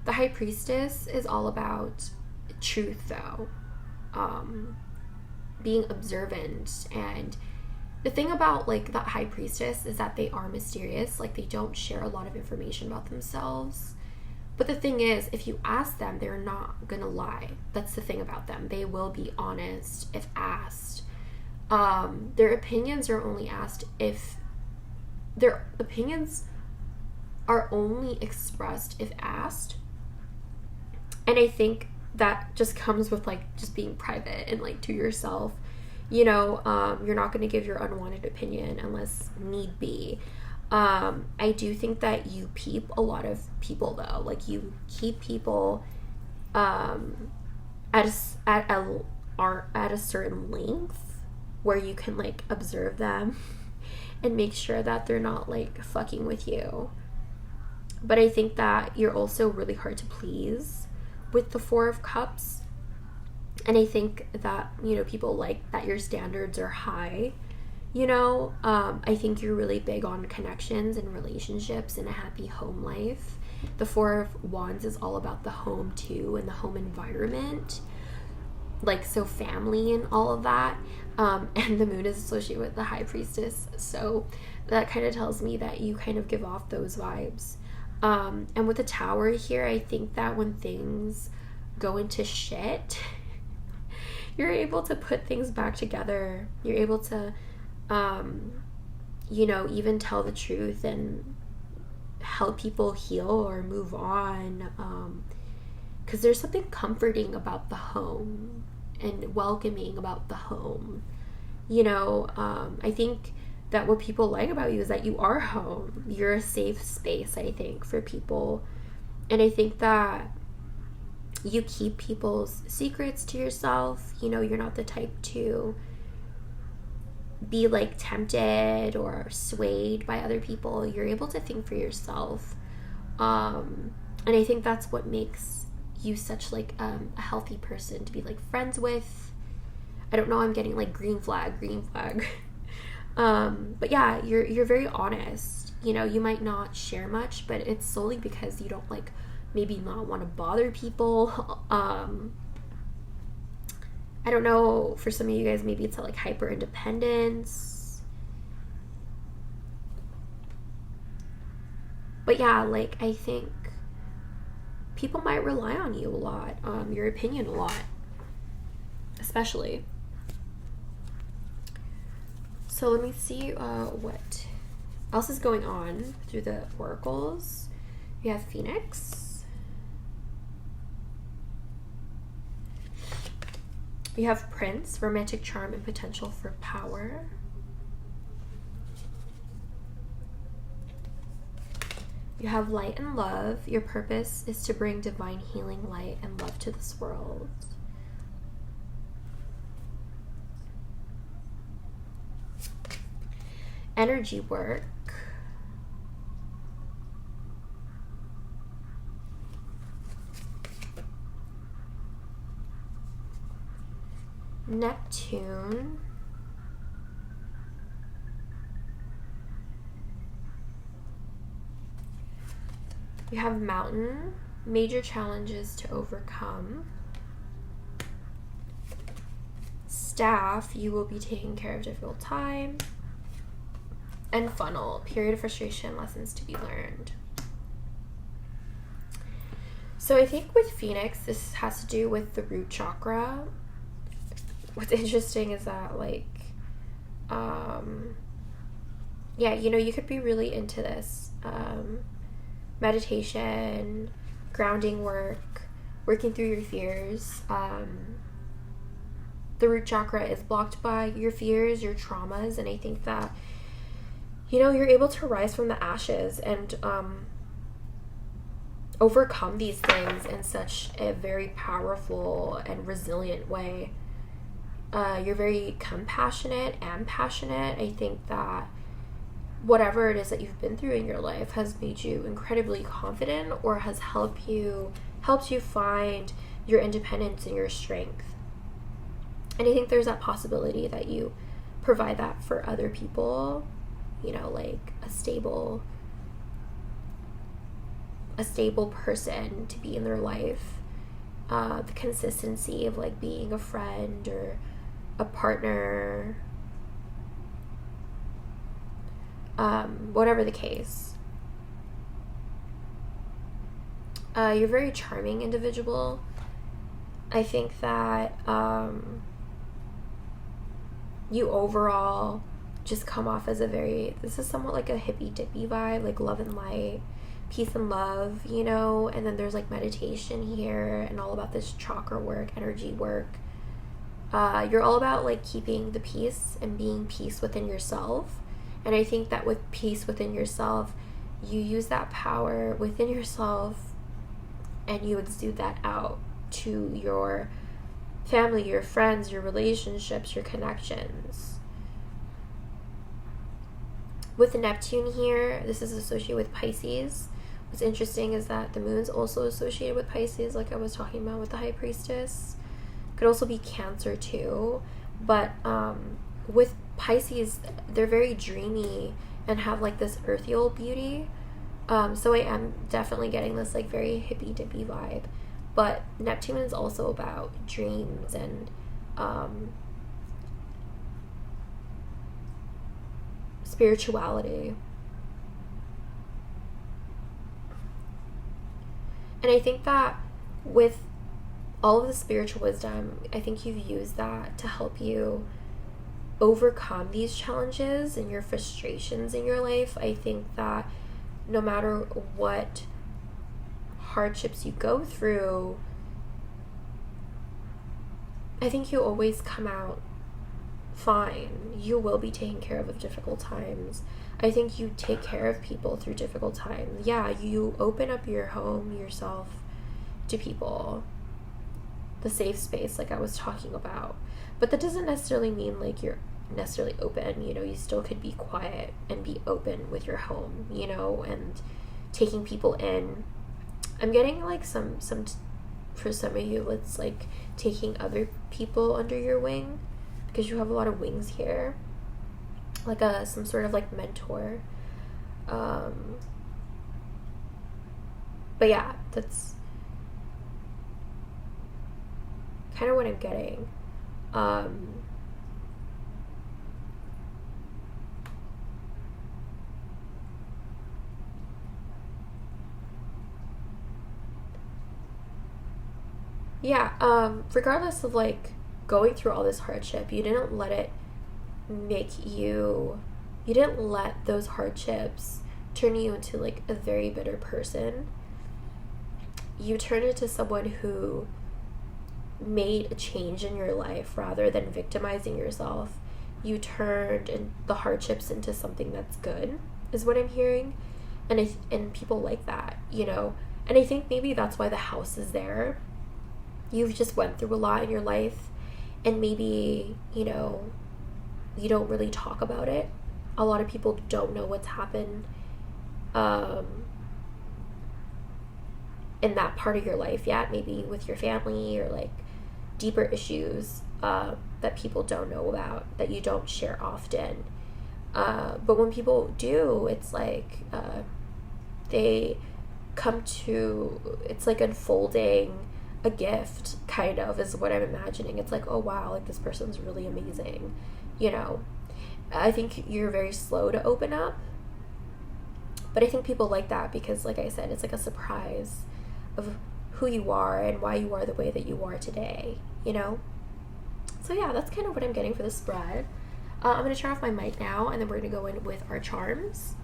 The High Priestess is all about truth though. being observant. And the thing about like that high priestess is that they are mysterious. Like, they don't share a lot of information about themselves. But the thing is, if you ask them, they're not gonna lie. That's the thing about them. They will be honest if asked. Their opinions are only asked if their opinions are only expressed if asked. And I think that just comes with like just being private and like to yourself. You know, you're not going to give your unwanted opinion unless need be. I do think that you peep a lot of people, though. Like, you keep people at a certain length where you can like observe them and make sure that they're not like fucking with you. But I think that you're also really hard to please with the Four of Cups. And I think that, you know, people like that your standards are high. You know, I think you're really big on connections and relationships and a happy home life. The Four of Wands is all about the home too, and the home environment. Like, so family and all of that. And the moon is associated with the high priestess. So that kind of tells me that you kind of give off those vibes. And with the Tower here, I think that when things go into shit, you're able to put things back together. You're able to, you know, even tell the truth and help people heal or move on. Because there's something comforting about the home and welcoming about the home. You know, I think that what people like about you is that you are home. You're a safe space, I think, for people. And I think that you keep people's secrets to yourself. You know, you're not the type to be like tempted or swayed by other people. You're able to think for yourself. And I think that's what makes you such like a healthy person to be like friends with. I don't know, I'm getting like green flag. But yeah, you're very honest. You know, you might not share much, but it's solely because you don't like maybe not want to bother people. I don't know, for some of you guys, maybe it's a like hyper independence. But yeah, like, I think people might rely on you a lot, your opinion a lot, especially. So let me see what else is going on through the oracles. We have Phoenix. We have Prince, romantic charm and potential for power. You have light and love. Your purpose is to bring divine healing, light, and love to this world. Energy work. Neptune. You have Mountain, major challenges to overcome. Staff, you will be taking care of difficult time. And Funnel, period of frustration, lessons to be learned. So I think with Phoenix, this has to do with the root chakra. What's interesting is that, like, yeah, you know, you could be really into this. Meditation, grounding work, working through your fears. The root chakra is blocked by your fears, your traumas, and I think that, you know, you're able to rise from the ashes and overcome these things in such a very powerful and resilient way. You're very compassionate and passionate. I think that whatever it is that you've been through in your life has made you incredibly confident or has helped you find your independence and your strength. And I think there's that possibility that you provide that for other people, you know, like a stable person to be in their life. The consistency of like being a friend or a partner, whatever the case. You're a very charming individual. I think that you overall just come off as this is somewhat like a hippy dippy vibe, like love and light, peace and love, you know, and then there's like meditation here and all about this chakra work, energy work. You're all about like keeping the peace and being peace within yourself. And I think that with peace within yourself, you use that power within yourself and you exude that out to your family, your friends, your relationships, your connections. With Neptune here, this is associated with Pisces. What's interesting is that the moon's also associated with Pisces, like I was talking about with the High Priestess. Could also be Cancer too. But with Pisces, they're very dreamy and have like this earthial beauty. So I am definitely getting this like very hippy dippy vibe. But Neptune is also about dreams and spirituality. And I think that with all of the spiritual wisdom, I think you've used that to help you overcome these challenges and your frustrations in your life. I think that no matter what hardships you go through, I think you always come out fine. You will be taken care of difficult times. I think you take care of people through difficult times. Yeah, you open up your home, yourself to people, the safe space like I was talking about. But that doesn't necessarily mean like you're necessarily open, you know. You still could be quiet and be open with your home, you know, and taking people in. I'm getting like some for some of you, it's like taking other people under your wing, because you have a lot of wings here, like some sort of like mentor. But yeah, that's kind of what I'm getting. Yeah, regardless of like going through all this hardship, you didn't let it make you didn't let those hardships turn you into like a very bitter person. You turned into someone who made a change in your life rather than victimizing yourself. You turned the hardships into something that's good, is what I'm hearing. And people like that, you know. And I think maybe that's why the house is there. You've just went through a lot in your life, and maybe, you know, you don't really talk about it. A lot of people don't know what's happened in that part of your life yet, maybe with your family or like deeper issues that people don't know about, that you don't share often. But when people do, it's like they come to, it's like unfolding a gift, kind of, is what I'm imagining. It's like, oh wow, like this person's really amazing, you know. I think you're very slow to open up, but I think people like that because, like I said, it's like a surprise of who you are and why you are the way that you are today, you know. So yeah, that's kind of what I'm getting for the spread. I'm going to turn off my mic now, and then we're going to go in with our charms.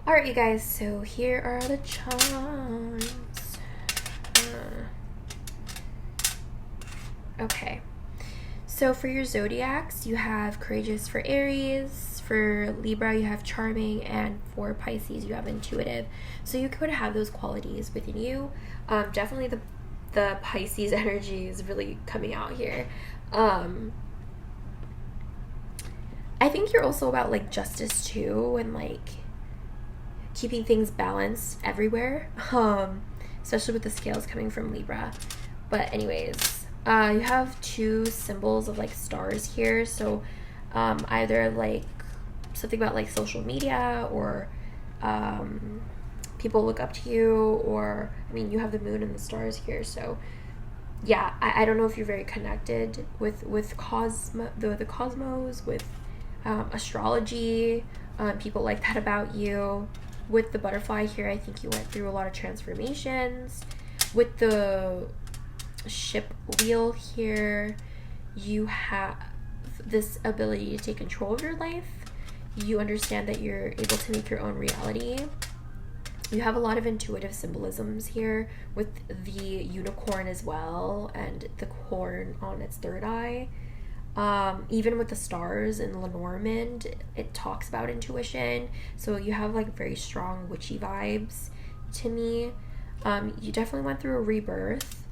Alright, you guys, so here are the charms. Okay. So for your zodiacs, you have courageous for Aries, for Libra you have charming, and for Pisces you have intuitive. So you could have those qualities within you. Definitely the Pisces energy is really coming out here. I think you're also about like justice too, and like keeping things balanced everywhere, especially with the scales coming from Libra. But anyways, you have two symbols of like stars here, so either like something about like social media, or people look up to you, or I mean you have the moon and the stars here, so yeah, I don't know if you're very connected with the cosmos, with astrology, people like that about you. With the butterfly here, I think you went through a lot of transformations. With the ship wheel here, you have this ability to take control of your life. You understand that you're able to make your own reality. You have a lot of intuitive symbolisms here with the unicorn as well, and the corn on its third eye. Even with the stars in Lenormand, it talks about intuition. So you have like very strong witchy vibes to me. You definitely went through a rebirth.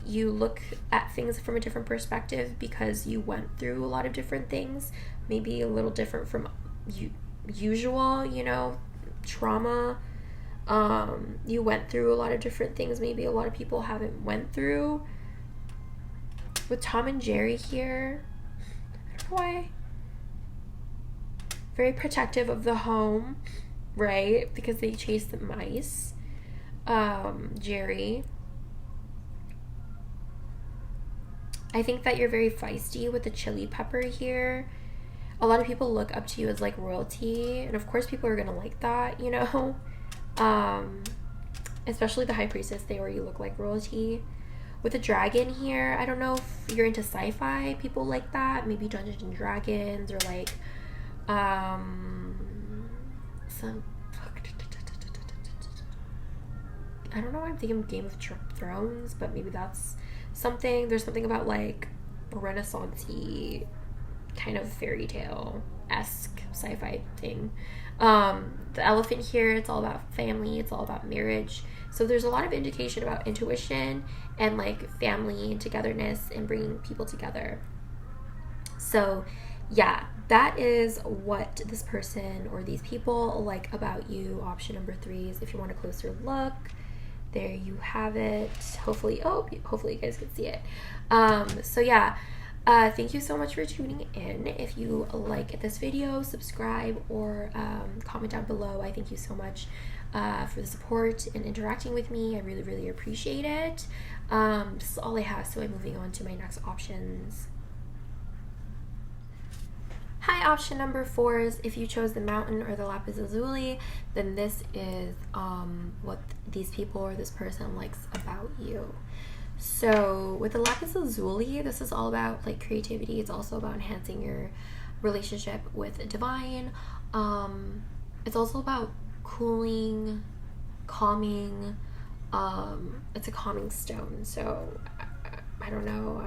You look at things from a different perspective because you went through a lot of different things, maybe a little different from usual, trauma. You went through a lot of different things maybe a lot of people haven't went through. With Tom and Jerry here, I don't know why. Very protective of the home, right? Because they chase the mice. Jerry. I think that you're very feisty with the chili pepper here. A lot of people look up to you as like royalty, and of course people are gonna like that, especially the high priestess, they already look like royalty. With the dragon here, I don't know if you're into sci-fi, people like that, maybe Dungeons and Dragons, or like some, I don't know, I'm thinking Game of Thrones, but maybe that's something. There's something about like Renaissance-y kind of fairy tale-esque sci-fi thing. The elephant here, it's all about family, it's all about marriage. So there's a lot of indication about intuition and like family and togetherness and bringing people together. So yeah, that is what this person or these people like about you. Option number 3 is if you want a closer look. There you have it. Hopefully you guys can see it. So yeah, thank you so much for tuning in. If you like this video, subscribe or comment down below. I thank you so much for the support and interacting with me. I really, really appreciate it. This is all I have, so I'm moving on to my next options. Hi, option number 4 is if you chose the mountain or the lapis lazuli, then this is what these people or this person likes about you. So with the lapis lazuli, this is all about like creativity. It's also about enhancing your relationship with divine. It's also about cooling, calming. It's a calming stone, so I don't know,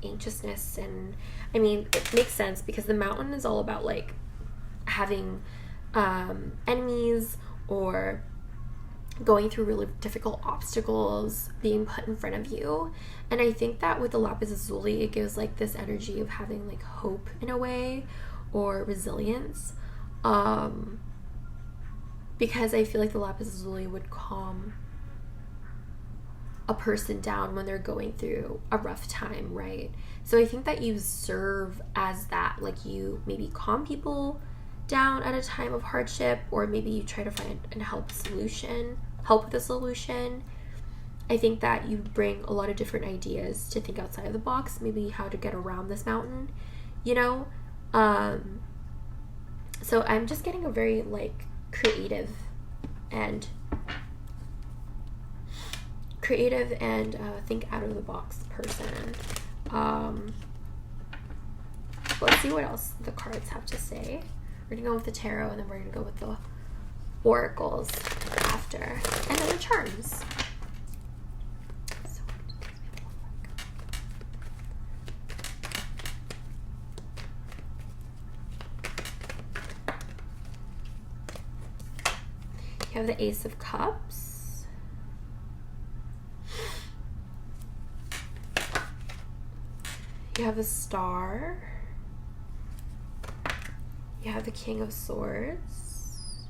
anxiousness, and I mean it makes sense because the mountain is all about like having enemies or going through really difficult obstacles being put in front of you. And I think that with the lapis lazuli, it gives like this energy of having like hope in a way, or resilience, because I feel like the lapis lazuli would calm a person down when they're going through a rough time, right? So I think that you serve as that, like you maybe calm people down at a time of hardship, or maybe you try to find and help with a solution. I think that you bring a lot of different ideas to think outside of the box, maybe how to get around this mountain, so I'm just getting a very like creative and think out of the box person. Let's see what else the cards have to say. We're gonna go with the tarot, and then we're gonna go with the oracles after, and then the charms. You have the Ace of Cups. You have the Star. You have the King of Swords.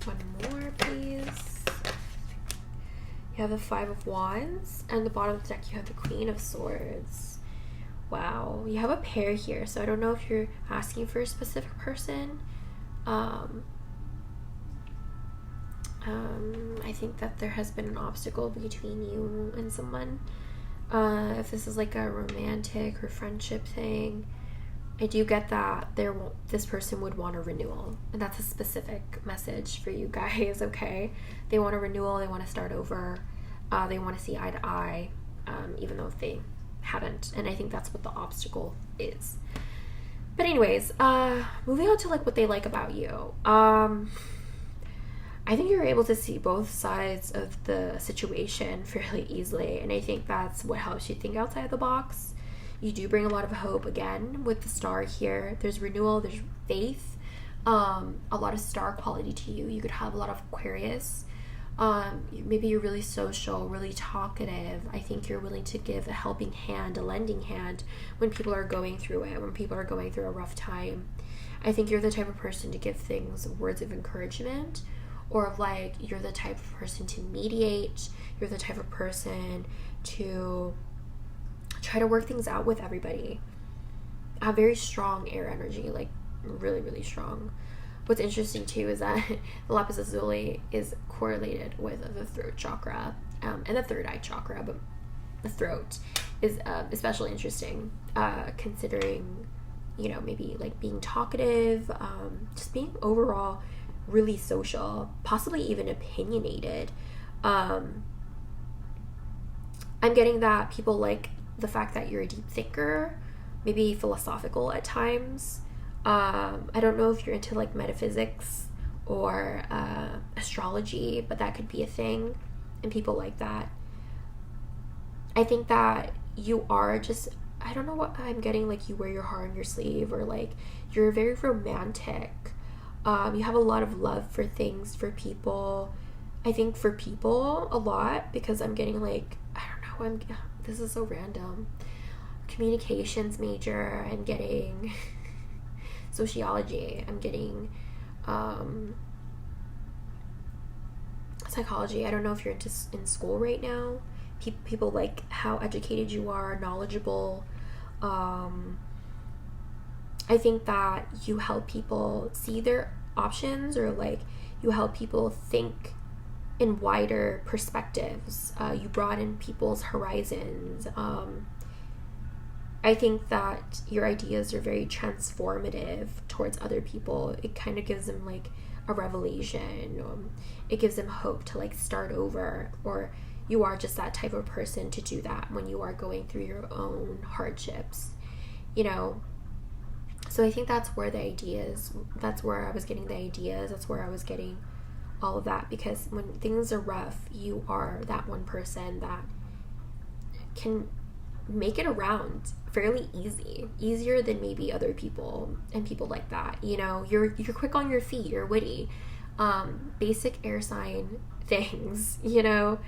One more, please. You have the Five of Wands. And the bottom of the deck, you have the Queen of Swords. Wow. You have a pair here, so I don't know if you're asking for a specific person. I think that there has been an obstacle between you and someone. If this is like a romantic or friendship thing, I do get that this person would want a renewal, and that's a specific message for you guys. Okay, they want a renewal, they want to start over, they want to see eye to eye, even though if they haven't, and I think that's what the obstacle is. But anyways, moving on to like what they like about you. I think you're able to see both sides of the situation fairly easily, and I think that's what helps you think outside the box. You do bring a lot of hope, again, with the Star here. There's renewal, there's faith, a lot of star quality to you. You could have a lot of Aquarius. Maybe you're really social, really talkative. I think you're willing to give a helping hand, a lending hand when people are going through it, when people are going through a rough time. I think you're the type of person to give things words of encouragement, or like you're the type of person to mediate. You're the type of person to try to work things out with everybody. A very strong air energy, like really, really strong. What's interesting too is that the lapis lazuli is correlated with the throat chakra and the third eye chakra, but the throat is especially interesting, considering, you know, maybe like being talkative, just being overall really social, possibly even opinionated. I'm getting that people like the fact that you're a deep thinker, maybe philosophical at times. I don't know if you're into like metaphysics or astrology, but that could be a thing, and people like that. I think that you are just, I don't know what I'm getting, like you wear your heart on your sleeve, or like you're very romantic. You have a lot of love for things, for people. I think for people a lot, because I'm getting like, I don't know, this is so random. Communications major, I'm getting sociology, I'm getting psychology. I don't know if you're in school right now. People like how educated you are, knowledgeable. I think that you help people see their options, or like you help people think in wider perspectives. You broaden people's horizons. I think that your ideas are very transformative towards other people. It kind of gives them like a revelation. It gives them hope to like start over, or you are just that type of person to do that when you are going through your own hardships, you know. So I think that's where I was getting the ideas, that's where I was getting all of that, because when things are rough, you are that one person that can make it around fairly easier than maybe other people, and people like that, you know. You're quick on your feet, you're witty, basic air sign things, you know.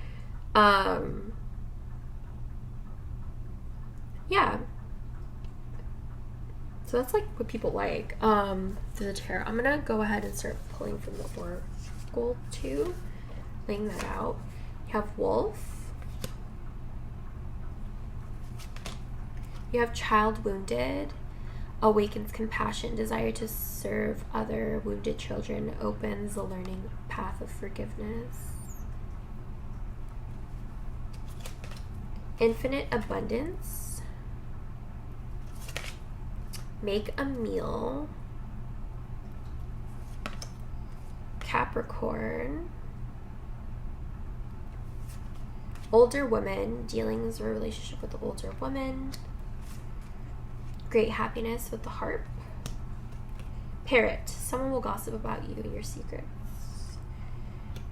Yeah, so that's like what people like. The tarot, I'm gonna go ahead and start pulling from the oracle too, laying that out. You have wolf, you have child wounded, awakens compassion, desire to serve other wounded children, opens the learning path of forgiveness. Infinite abundance, make a meal, Capricorn, older woman, dealings or relationship with the older woman, great happiness with the harp, parrot, Someone will gossip about you and your secrets.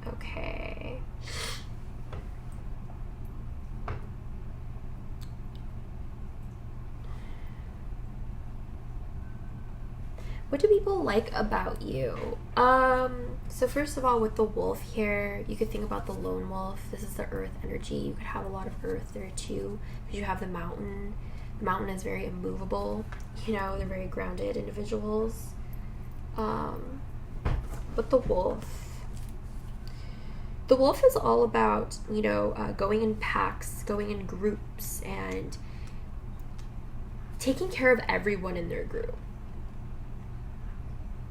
Okay. What do people like about you? So first of all, with the wolf here, you could think about the lone wolf. This is the earth energy. You could have a lot of earth there too, because you have the mountain. The mountain is very immovable. You know, they're very grounded individuals. But the wolf is all about, you know, going in packs, going in groups, and taking care of everyone in their group.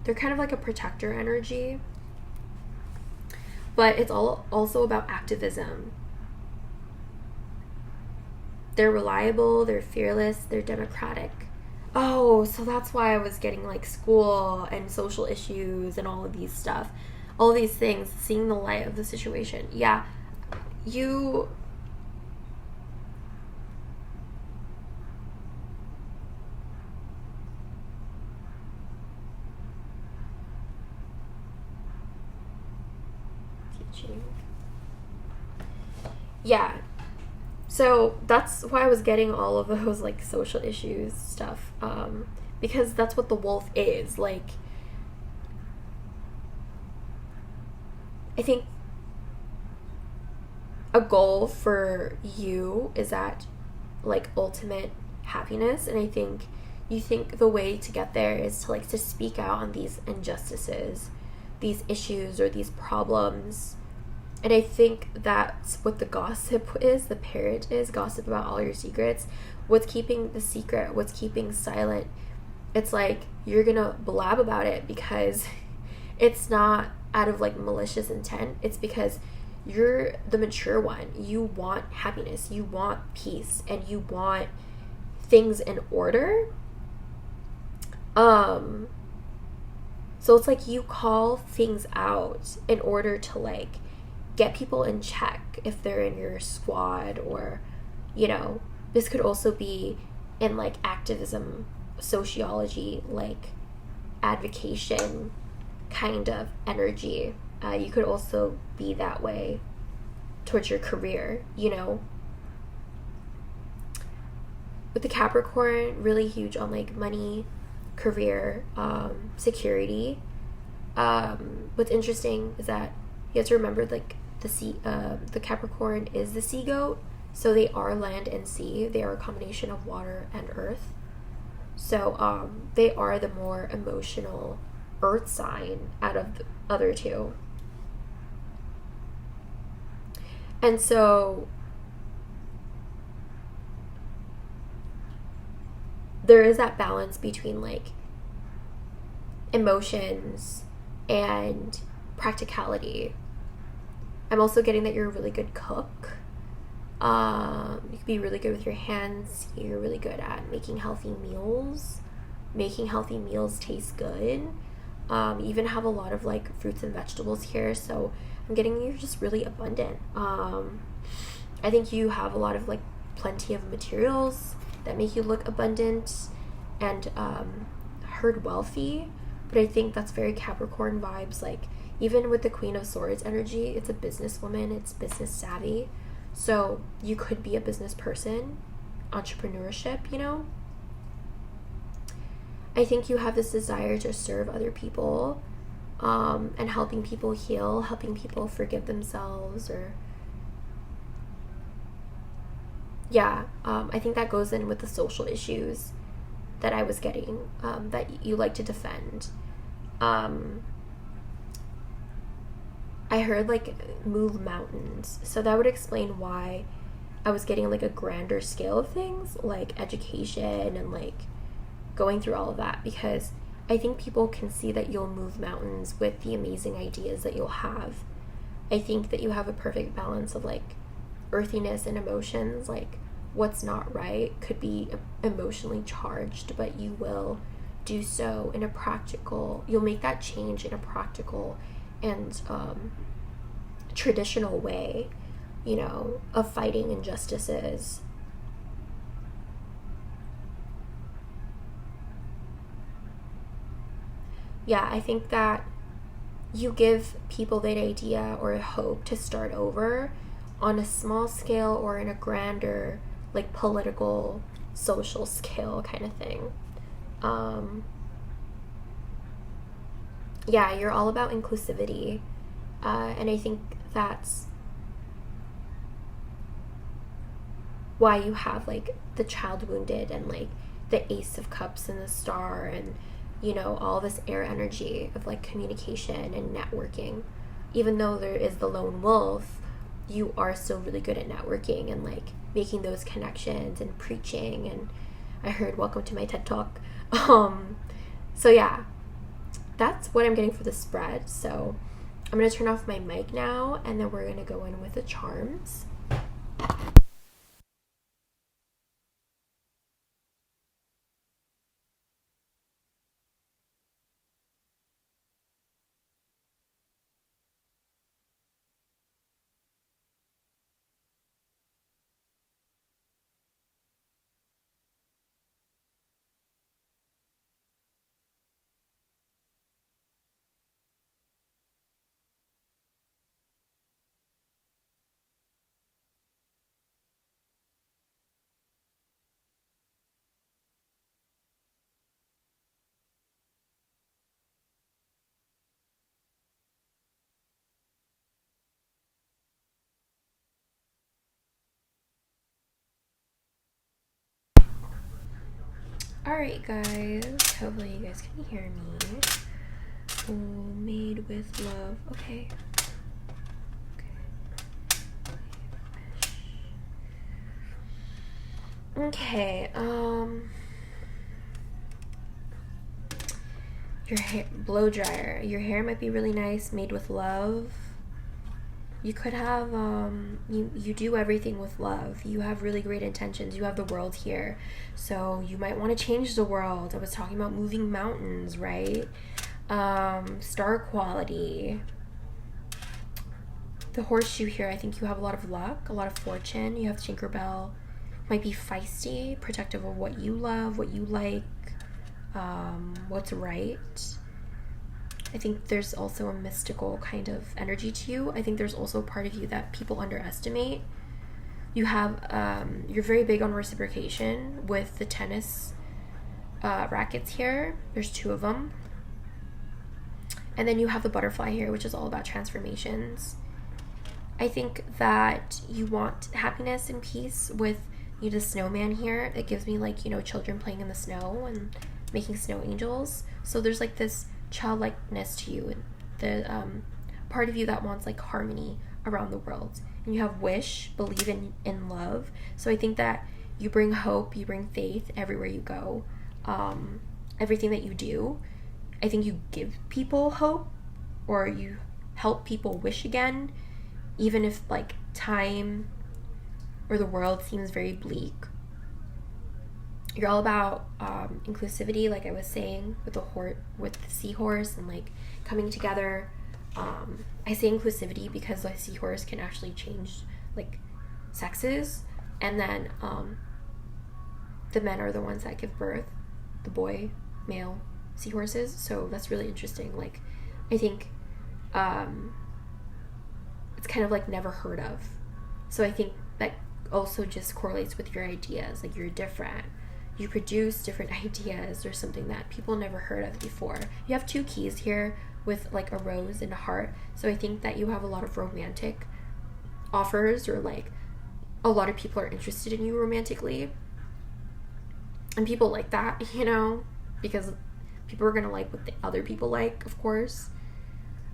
They're kind of like a protector energy, but it's also about activism. They're reliable, they're fearless, they're democratic. Oh, so that's why I was getting like school and social issues and all of these stuff. All of these things, seeing the light of the situation. Yeah, you... Teaching. Yeah. So that's why I was getting all of those like social issues stuff, because that's what the wolf is. Like, I think a goal for you is that like ultimate happiness, and I think you think the way to get there is to like to speak out on these injustices, these issues, or these problems. And I think that's what the gossip is, the parrot is, gossip about all your secrets. What's keeping the secret? What's keeping silent? It's like you're gonna blab about it because it's not out of like malicious intent. It's because you're the mature one. You want happiness, you want peace, and you want things in order. So it's like you call things out in order to like get people in check if they're in your squad, or, you know, this could also be in like activism, sociology, like advocation kind of energy. You could also be that way towards your career, you know. With the Capricorn, really huge on like money, career, security. What's interesting is that you have to remember like the Capricorn is the sea goat, so they are land and sea. They are a combination of water and earth. So they are the more emotional earth sign out of the other two. And so there is that balance between like emotions and practicality. I'm also getting that you're a really good cook. You could be really good with your hands. You're really good at making healthy meals. Making healthy meals taste good. You even have a lot of like fruits and vegetables here, so I'm getting you're just really abundant. I think you have a lot of like plenty of materials that make you look abundant and herd wealthy. But I think that's very Capricorn vibes. Like even with the Queen of Swords energy, it's a businesswoman, it's business savvy. So you could be a business person, entrepreneurship, you know. I think you have this desire to serve other people, and helping people heal, helping people forgive themselves, or yeah, I think that goes in with the social issues that I was getting, that you like to defend. I heard like move mountains, so that would explain why I was getting like a grander scale of things, like education and like going through all of that, because I think people can see that you'll move mountains with the amazing ideas that you'll have. I think that you have a perfect balance of like earthiness and emotions. Like what's not right could be emotionally charged, but you will do so in a practical, you'll make that change in a practical and traditional way, you know, of fighting injustices. yeah, I think that you give people that idea or hope to start over on a small scale or in a grander, like, political, social scale kind of thing. Yeah, you're all about inclusivity. And I think that's why you have, like, the child wounded and, like, the Ace of Cups and the Star and, you know, all this air energy of, like, communication and networking. Even though there is the lone wolf, you are still really good at networking and, like, making those connections and preaching. And I heard welcome to my TED Talk. So yeah, that's what I'm getting for the spread. So I'm going to turn off my mic now, and then we're going to go in with the charms. Alright, guys. Hopefully you guys can hear me. Oh, made with love. Okay. Okay, your hair, blow dryer. Your hair might be really nice, made with love. You could have, you do everything with love. You have really great intentions. You have the world here. So you might want to change the world. I was talking about moving mountains, right? Star quality. The horseshoe here, I think you have a lot of luck, a lot of fortune. You have Tinkerbell. Might be feisty, protective of what you love, what you like, what's right. I think there's also a mystical kind of energy to you. I think there's also a part of you that people underestimate. You have, you're very big on reciprocation with the tennis rackets here. There's 2 of them. And then you have the butterfly here, which is all about transformations. I think that you want happiness and peace with the snowman here. It gives me, like, you know, children playing in the snow and making snow angels. So there's, like, this childlikeness to you, and the part of you that wants, like, harmony around the world. And you have wish, believe in love. So I think that you bring hope, you bring faith everywhere you go. Everything that you do, I think you give people hope, or you help people wish again, even if, like, time or the world seems very bleak. You're all about inclusivity, like I was saying, with the seahorse and, like, coming together. I say inclusivity because the seahorse can actually change, like, sexes, and then the men are the ones that give birth, the boy, male seahorses. So that's really interesting. Like, I think it's kind of, like, never heard of. So I think that also just correlates with your ideas. Like, you're different. You produce different ideas or something that people never heard of before. You have 2 keys here with, like, a rose and a heart. So I think that you have a lot of romantic offers, or, like, a lot of people are interested in you romantically. And people like that, you know, because people are going to like what the other people like, of course.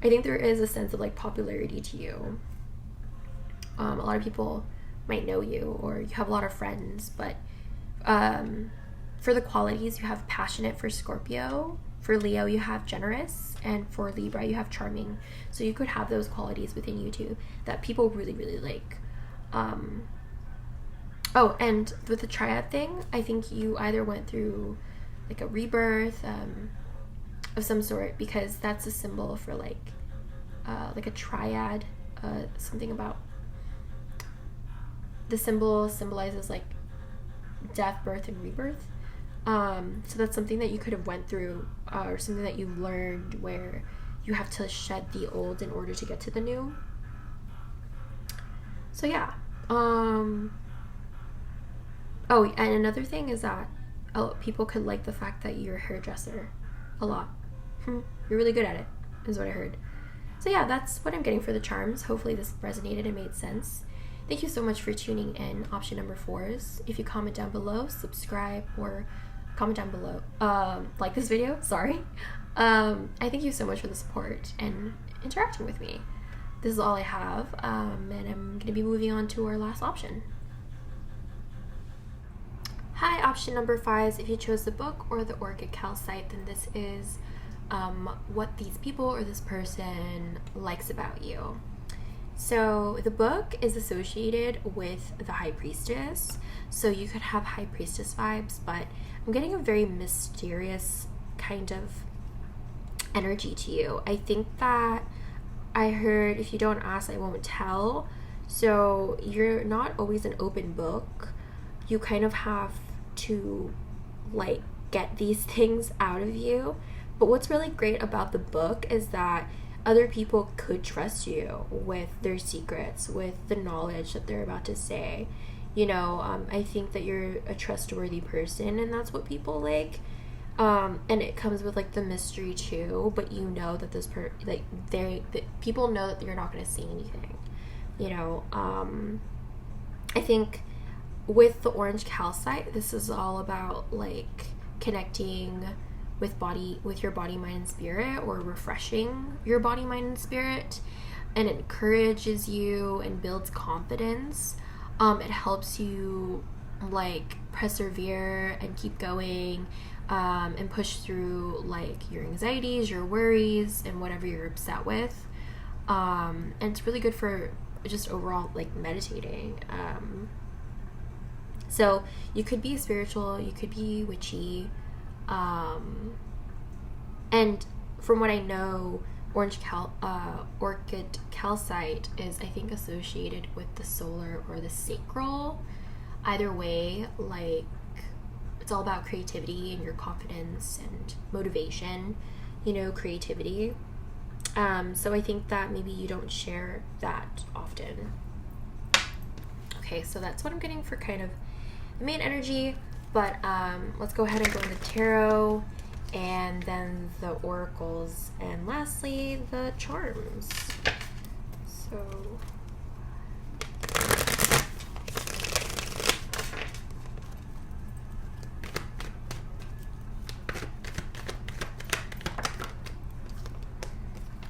I think there is a sense of, like, popularity to you. A lot of people might know you, or you have a lot of friends, but for the qualities, you have passionate for Scorpio. For Leo, you have generous, and for Libra, you have charming. So you could have those qualities within you too that people really, really like. Oh, and with the triad thing, I think you either went through, like, a rebirth of some sort, because that's a symbol for, like a triad. Something about the symbol symbolizes, like, death, birth, and rebirth. So that's something that you could have went through or something that you learned where you have to shed the old in order to get to the new. So yeah. Oh, and another thing is that people could like the fact that you're a hairdresser a lot. You're really good at it, is what I heard. So yeah, that's what I'm getting for the charms. Hopefully this resonated and made sense. Thank you so much for tuning in. Option number 4 is, if you comment down below, subscribe, or comment down below, like this video, sorry. I thank you so much for the support and interacting with me. This is all I have, and I'm going to be moving on to our last option. Hi, option number 5 is, if you chose the book or the orchid calcite, then this is what these people or this person likes about you. So the book is associated with the High Priestess, so you could have High Priestess vibes, but I'm getting a very mysterious kind of energy to you. I think that I heard, if you don't ask, I won't tell. So you're not always an open book. You kind of have to like get these things out of you. But what's really great about the book is that other people could trust you with their secrets, with the knowledge that they're about to say. You know, I think that you're a trustworthy person, and that's what people like. And it comes with like the mystery too, but you know that this people know that you're not going to say anything. You know, I think with the orange calcite, this is all about like connecting with your body, mind, and spirit, or refreshing your body, mind, and spirit, and it encourages you and builds confidence. It helps you like persevere and keep going, and push through like your anxieties, your worries, and whatever you're upset with. And it's really good for just overall like meditating. So you could be spiritual, you could be witchy, and from what I know, orchid calcite is, I think, associated with the solar or the sacral. Either way, like, it's all about creativity and your confidence and motivation, you know, creativity. So I think that maybe you don't share that often. Okay, so that's what I'm getting for kind of the main energy. But let's go ahead and go into tarot, and then the oracles, and lastly the charms. So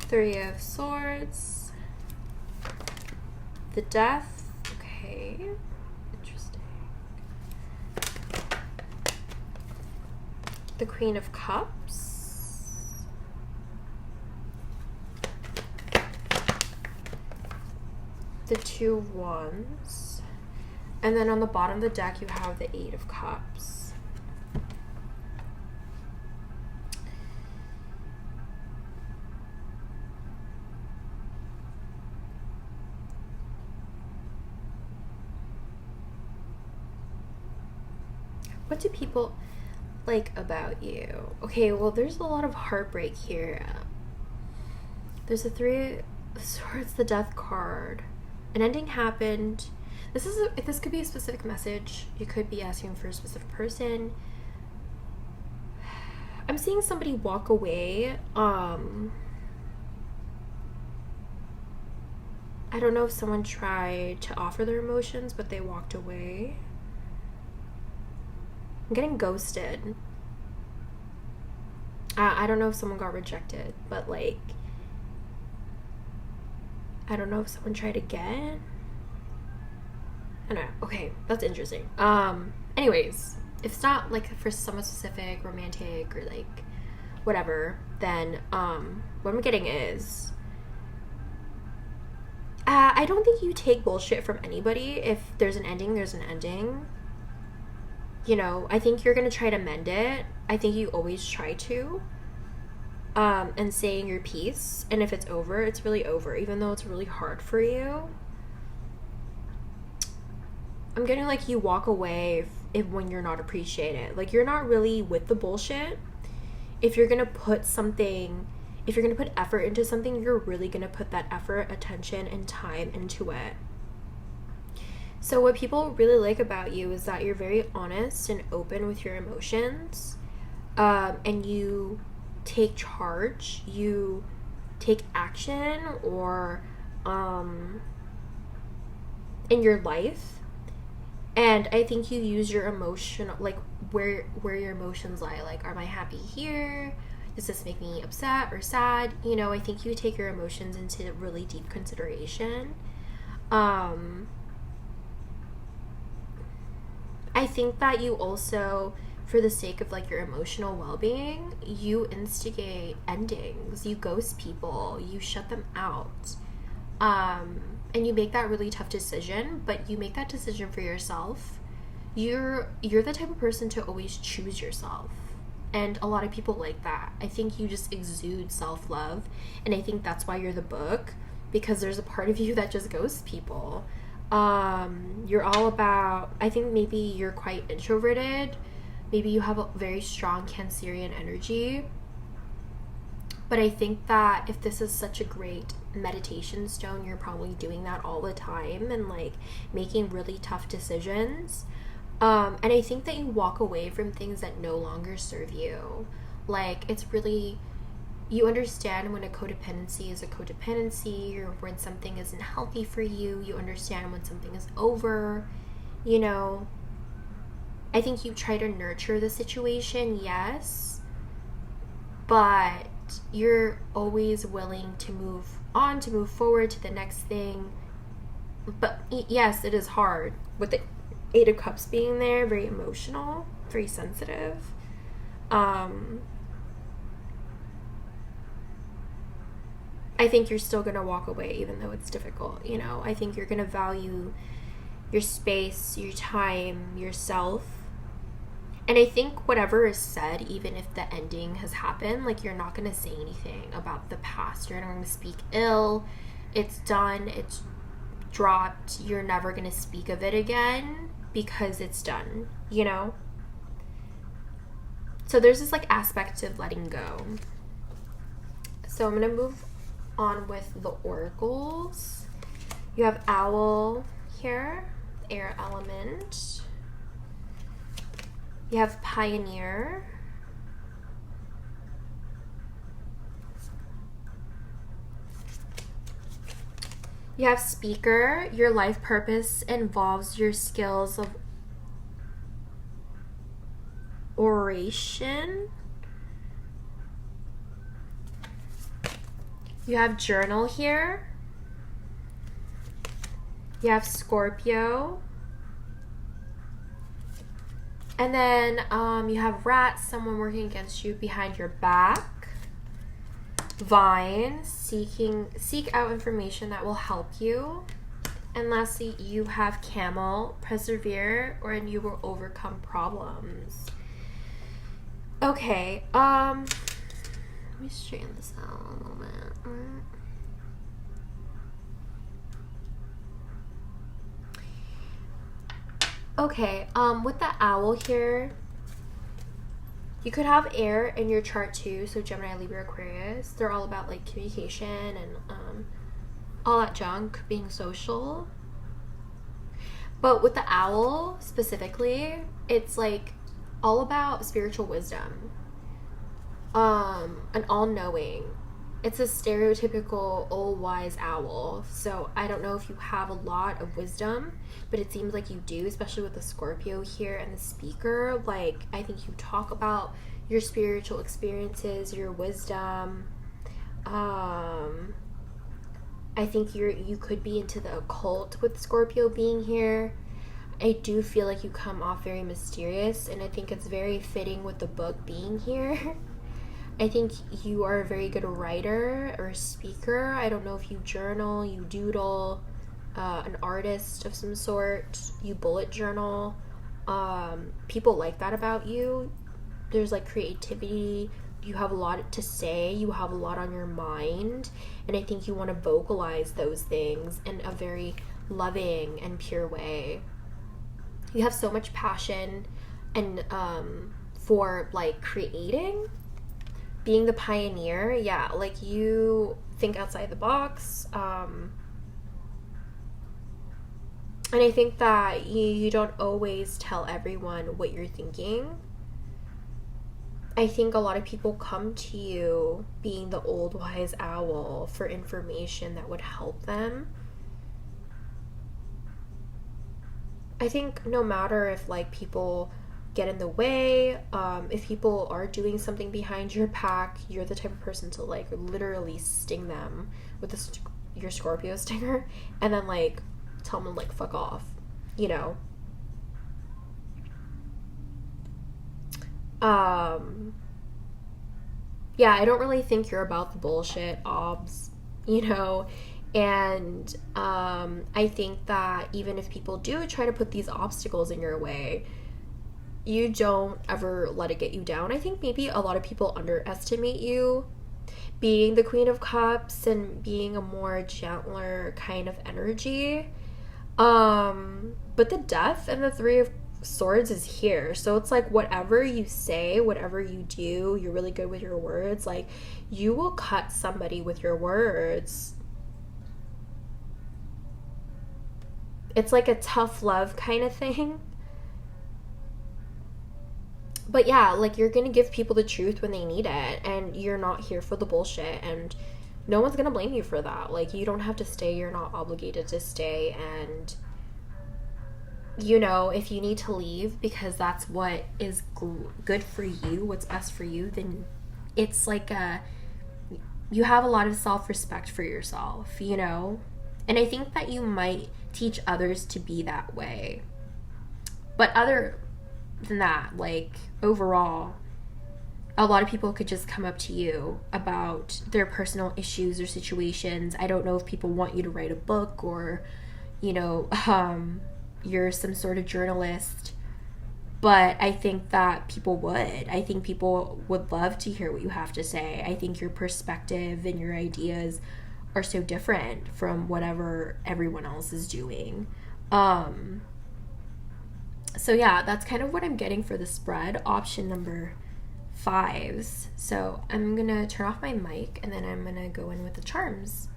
Three of Swords, the Death. Okay, interesting. The Queen of Cups, the Two of Wands, and then on the bottom of the deck you have the Eight of Cups. What do people like about you? Okay, well, there's a lot of heartbreak here. There's the Three of Swords, the Death card. An ending happened. This could be a specific message. You could be asking for a specific person. I'm seeing somebody walk away. I don't know if someone tried to offer their emotions, but they walked away. I'm getting ghosted. I don't know if someone got rejected, but like, I don't know if someone tried again. I don't know. Okay, that's interesting. Anyways, if it's not like for someone specific, romantic, or like whatever, then what I'm getting is I don't think you take bullshit from anybody. If there's an ending, there's an ending. You know, I think you're gonna try to mend it. I think you always try to. And saying your piece, and if it's over, it's really over, even though it's really hard for you. I'm getting like you walk away if when you're not appreciated. Like, you're not really with the bullshit. if you're going to put effort into something, you're really going to put that effort, attention, and time into it. So what people really like about you is that you're very honest and open with your emotions, and you take charge, you take action or in your life. And I think you use your emotion, like where your emotions lie. Like, am I happy here? Does this make me upset or sad? You know, I think you take your emotions into really deep consideration. I think that you also, for the sake of like your emotional well-being, you instigate endings, you ghost people, you shut them out. And you make that really tough decision, but you make that decision for yourself. You're the type of person to always choose yourself. And a lot of people like that. I think you just exude self-love. And I think that's why you're the book, because there's a part of you that just ghosts people. You're all about, I think maybe you're quite introverted. Maybe you have a very strong Cancerian energy. But I think that if this is such a great meditation stone, you're probably doing that all the time and like making really tough decisions. And I think that you walk away from things that no longer serve you. Like, it's really, you understand when a codependency is a codependency, or when something isn't healthy for you. You understand when something is over, you know. I think you try to nurture the situation, yes, but you're always willing to move on, to move forward to the next thing. But yes, it is hard with the Eight of Cups being there, very emotional, very sensitive. I think you're still gonna walk away even though it's difficult, you know. I think you're gonna value your space, your time, yourself. And I think whatever is said, even if the ending has happened, like, you're not going to say anything about the past. You're not going to speak ill. It's done. It's dropped. You're never going to speak of it again because it's done, you know? So there's this, like, aspect of letting go. So I'm going to move on with the oracles. You have Owl here, air element. You have Pioneer. You have Speaker. Your life purpose involves your skills of oration. You have Journal here. You have Scorpio. And then you have Rat, someone working against you behind your back. Vine, seek out information that will help you. And lastly, you have Camel, persevere, and you will overcome problems. Okay, let me straighten this out a little bit. Okay, with the Owl here, you could have air in your chart too, so Gemini, Libra, Aquarius. They're all about like communication and all that junk, being social. But with the Owl specifically, it's like all about spiritual wisdom, and all-knowing. It's a stereotypical all-wise owl, so I don't know if you have a lot of wisdom, but it seems like you do, especially with the Scorpio here and the Speaker. Like, I think you talk about your spiritual experiences, your wisdom. I think you could be into the occult with Scorpio being here. I do feel like you come off very mysterious, and I think it's very fitting with the book being here. I think you are a very good writer or speaker. I don't know if you journal, you doodle, an artist of some sort, you bullet journal. People like that about you. There's like creativity. You have a lot to say. You have a lot on your mind. And I think you want to vocalize those things in a very loving and pure way. You have so much passion and for like creating. being the pioneer, yeah, like you think outside the box. And I think that you don't always tell everyone what you're thinking. I think a lot of people come to you being the old wise owl for information that would help them. I think no matter if like people get in the way, if people are doing something behind your back, you're the type of person to like literally sting them with your Scorpio stinger and then like tell them like fuck off, you know. Yeah, I don't really think you're about the bullshit, obs, you know. And I think that even if people do try to put these obstacles in your way, you don't ever let it get you down. I think maybe a lot of people underestimate you being the Queen of Cups and being a more gentler kind of energy. But the Death and the Three of Swords is here. So it's like whatever you say, whatever you do, you're really good with your words. Like you will cut somebody with your words. It's like a tough love kind of thing. But yeah, like you're gonna give people the truth when they need it, and you're not here for the bullshit, and no one's gonna blame you for that. Like you don't have to stay, you're not obligated to stay, and you know, if you need to leave because that's what is good for you, what's best for you, then it's like you have a lot of self-respect for yourself, you know. And I think that you might teach others to be that way. But other than that, like overall, a lot of people could just come up to you about their personal issues or situations. I don't know if people want you to write a book or, you know, you're some sort of journalist, but I think that people would. I think people would love to hear what you have to say. I think your perspective and your ideas are so different from whatever everyone else is doing. So yeah, that's kind of what I'm getting for the spread. Option number 5s. So I'm gonna turn off my mic and then I'm gonna go in with the charms.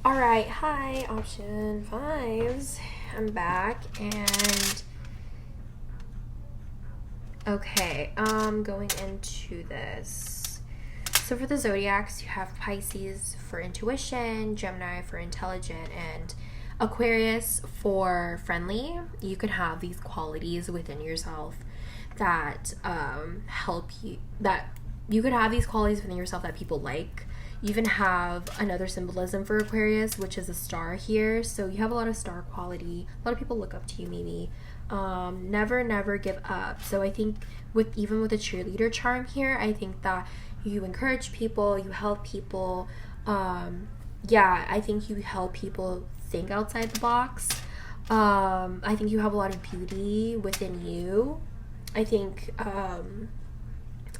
Alright, hi, option 5s. I'm back and okay, going into this. So for the zodiacs, you have Pisces for intuition, Gemini for intelligent, and Aquarius for friendly. You can have these qualities within yourself that help you, that you could have these qualities within yourself that people like. You even have another symbolism for Aquarius, which is a star here. So you have a lot of star quality. A lot of people look up to you, maybe. Never give up. So I think even with a cheerleader charm here, I think that you encourage people, you help people. Yeah, I think you help people think outside the box. I think you have a lot of beauty within you. I think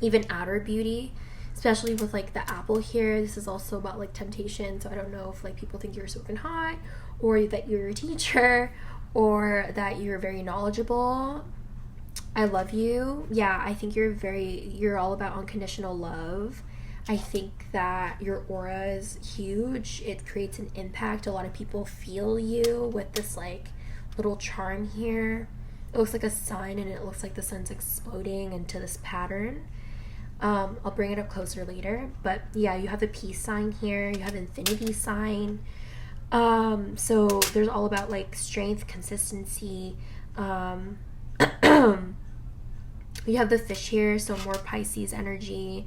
even outer beauty, especially with like the apple here. This is also about like temptation, so I don't know if like people think you're smoking hot or that you're a teacher or that you're very knowledgeable. I love you. Yeah, I think you're all about unconditional love. I think that your aura is huge. It creates an impact. A lot of people feel you with this like little charm here. It looks like a sun and it looks like the sun's exploding into this pattern. I'll bring it up closer later. But yeah, you have the peace sign here. You have infinity sign. So there's all about like strength, consistency. You have the fish here, so more Pisces energy,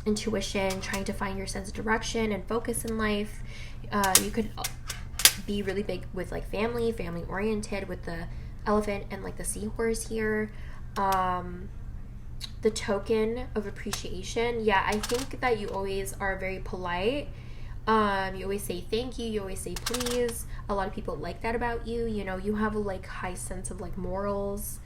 intuition, trying to find your sense of direction and focus in life. You could be really big with like family oriented, with the elephant and like the seahorse here. The token of appreciation. Yeah, I think that you always are very polite. You always say thank you. You always say please. A lot of people like that about you. You know, you have a like high sense of like morals.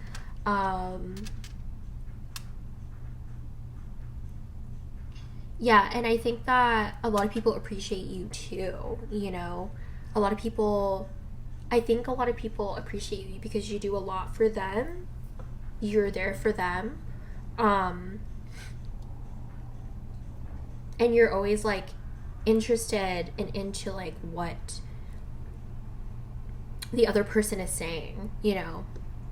Yeah, and I think that a lot of people appreciate you too. You know, a lot of people, I think a lot of people appreciate you because you do a lot for them. You're there for them. And you're always like interested and into like what the other person is saying, you know,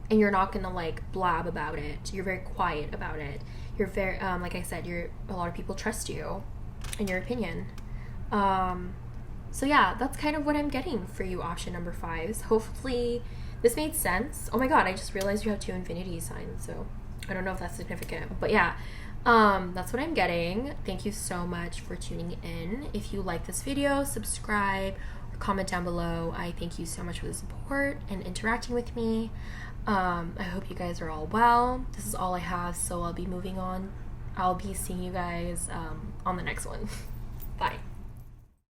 and you're not gonna like blab about it. You're very quiet about it. You're very like I said, a lot of people trust you and your opinion. So yeah, that's kind of what I'm getting for you, option number 5. Hopefully this made sense. Oh my god, I just realized you have 2 infinity signs, so I don't know if that's significant, but yeah, that's what I'm getting. Thank you so much for tuning in. If you like this video, subscribe or comment down below. I thank you so much for the support and interacting with me. I hope you guys are all well. This is all I have, so I'll be moving on. I'll be seeing you guys on the next one. Bye.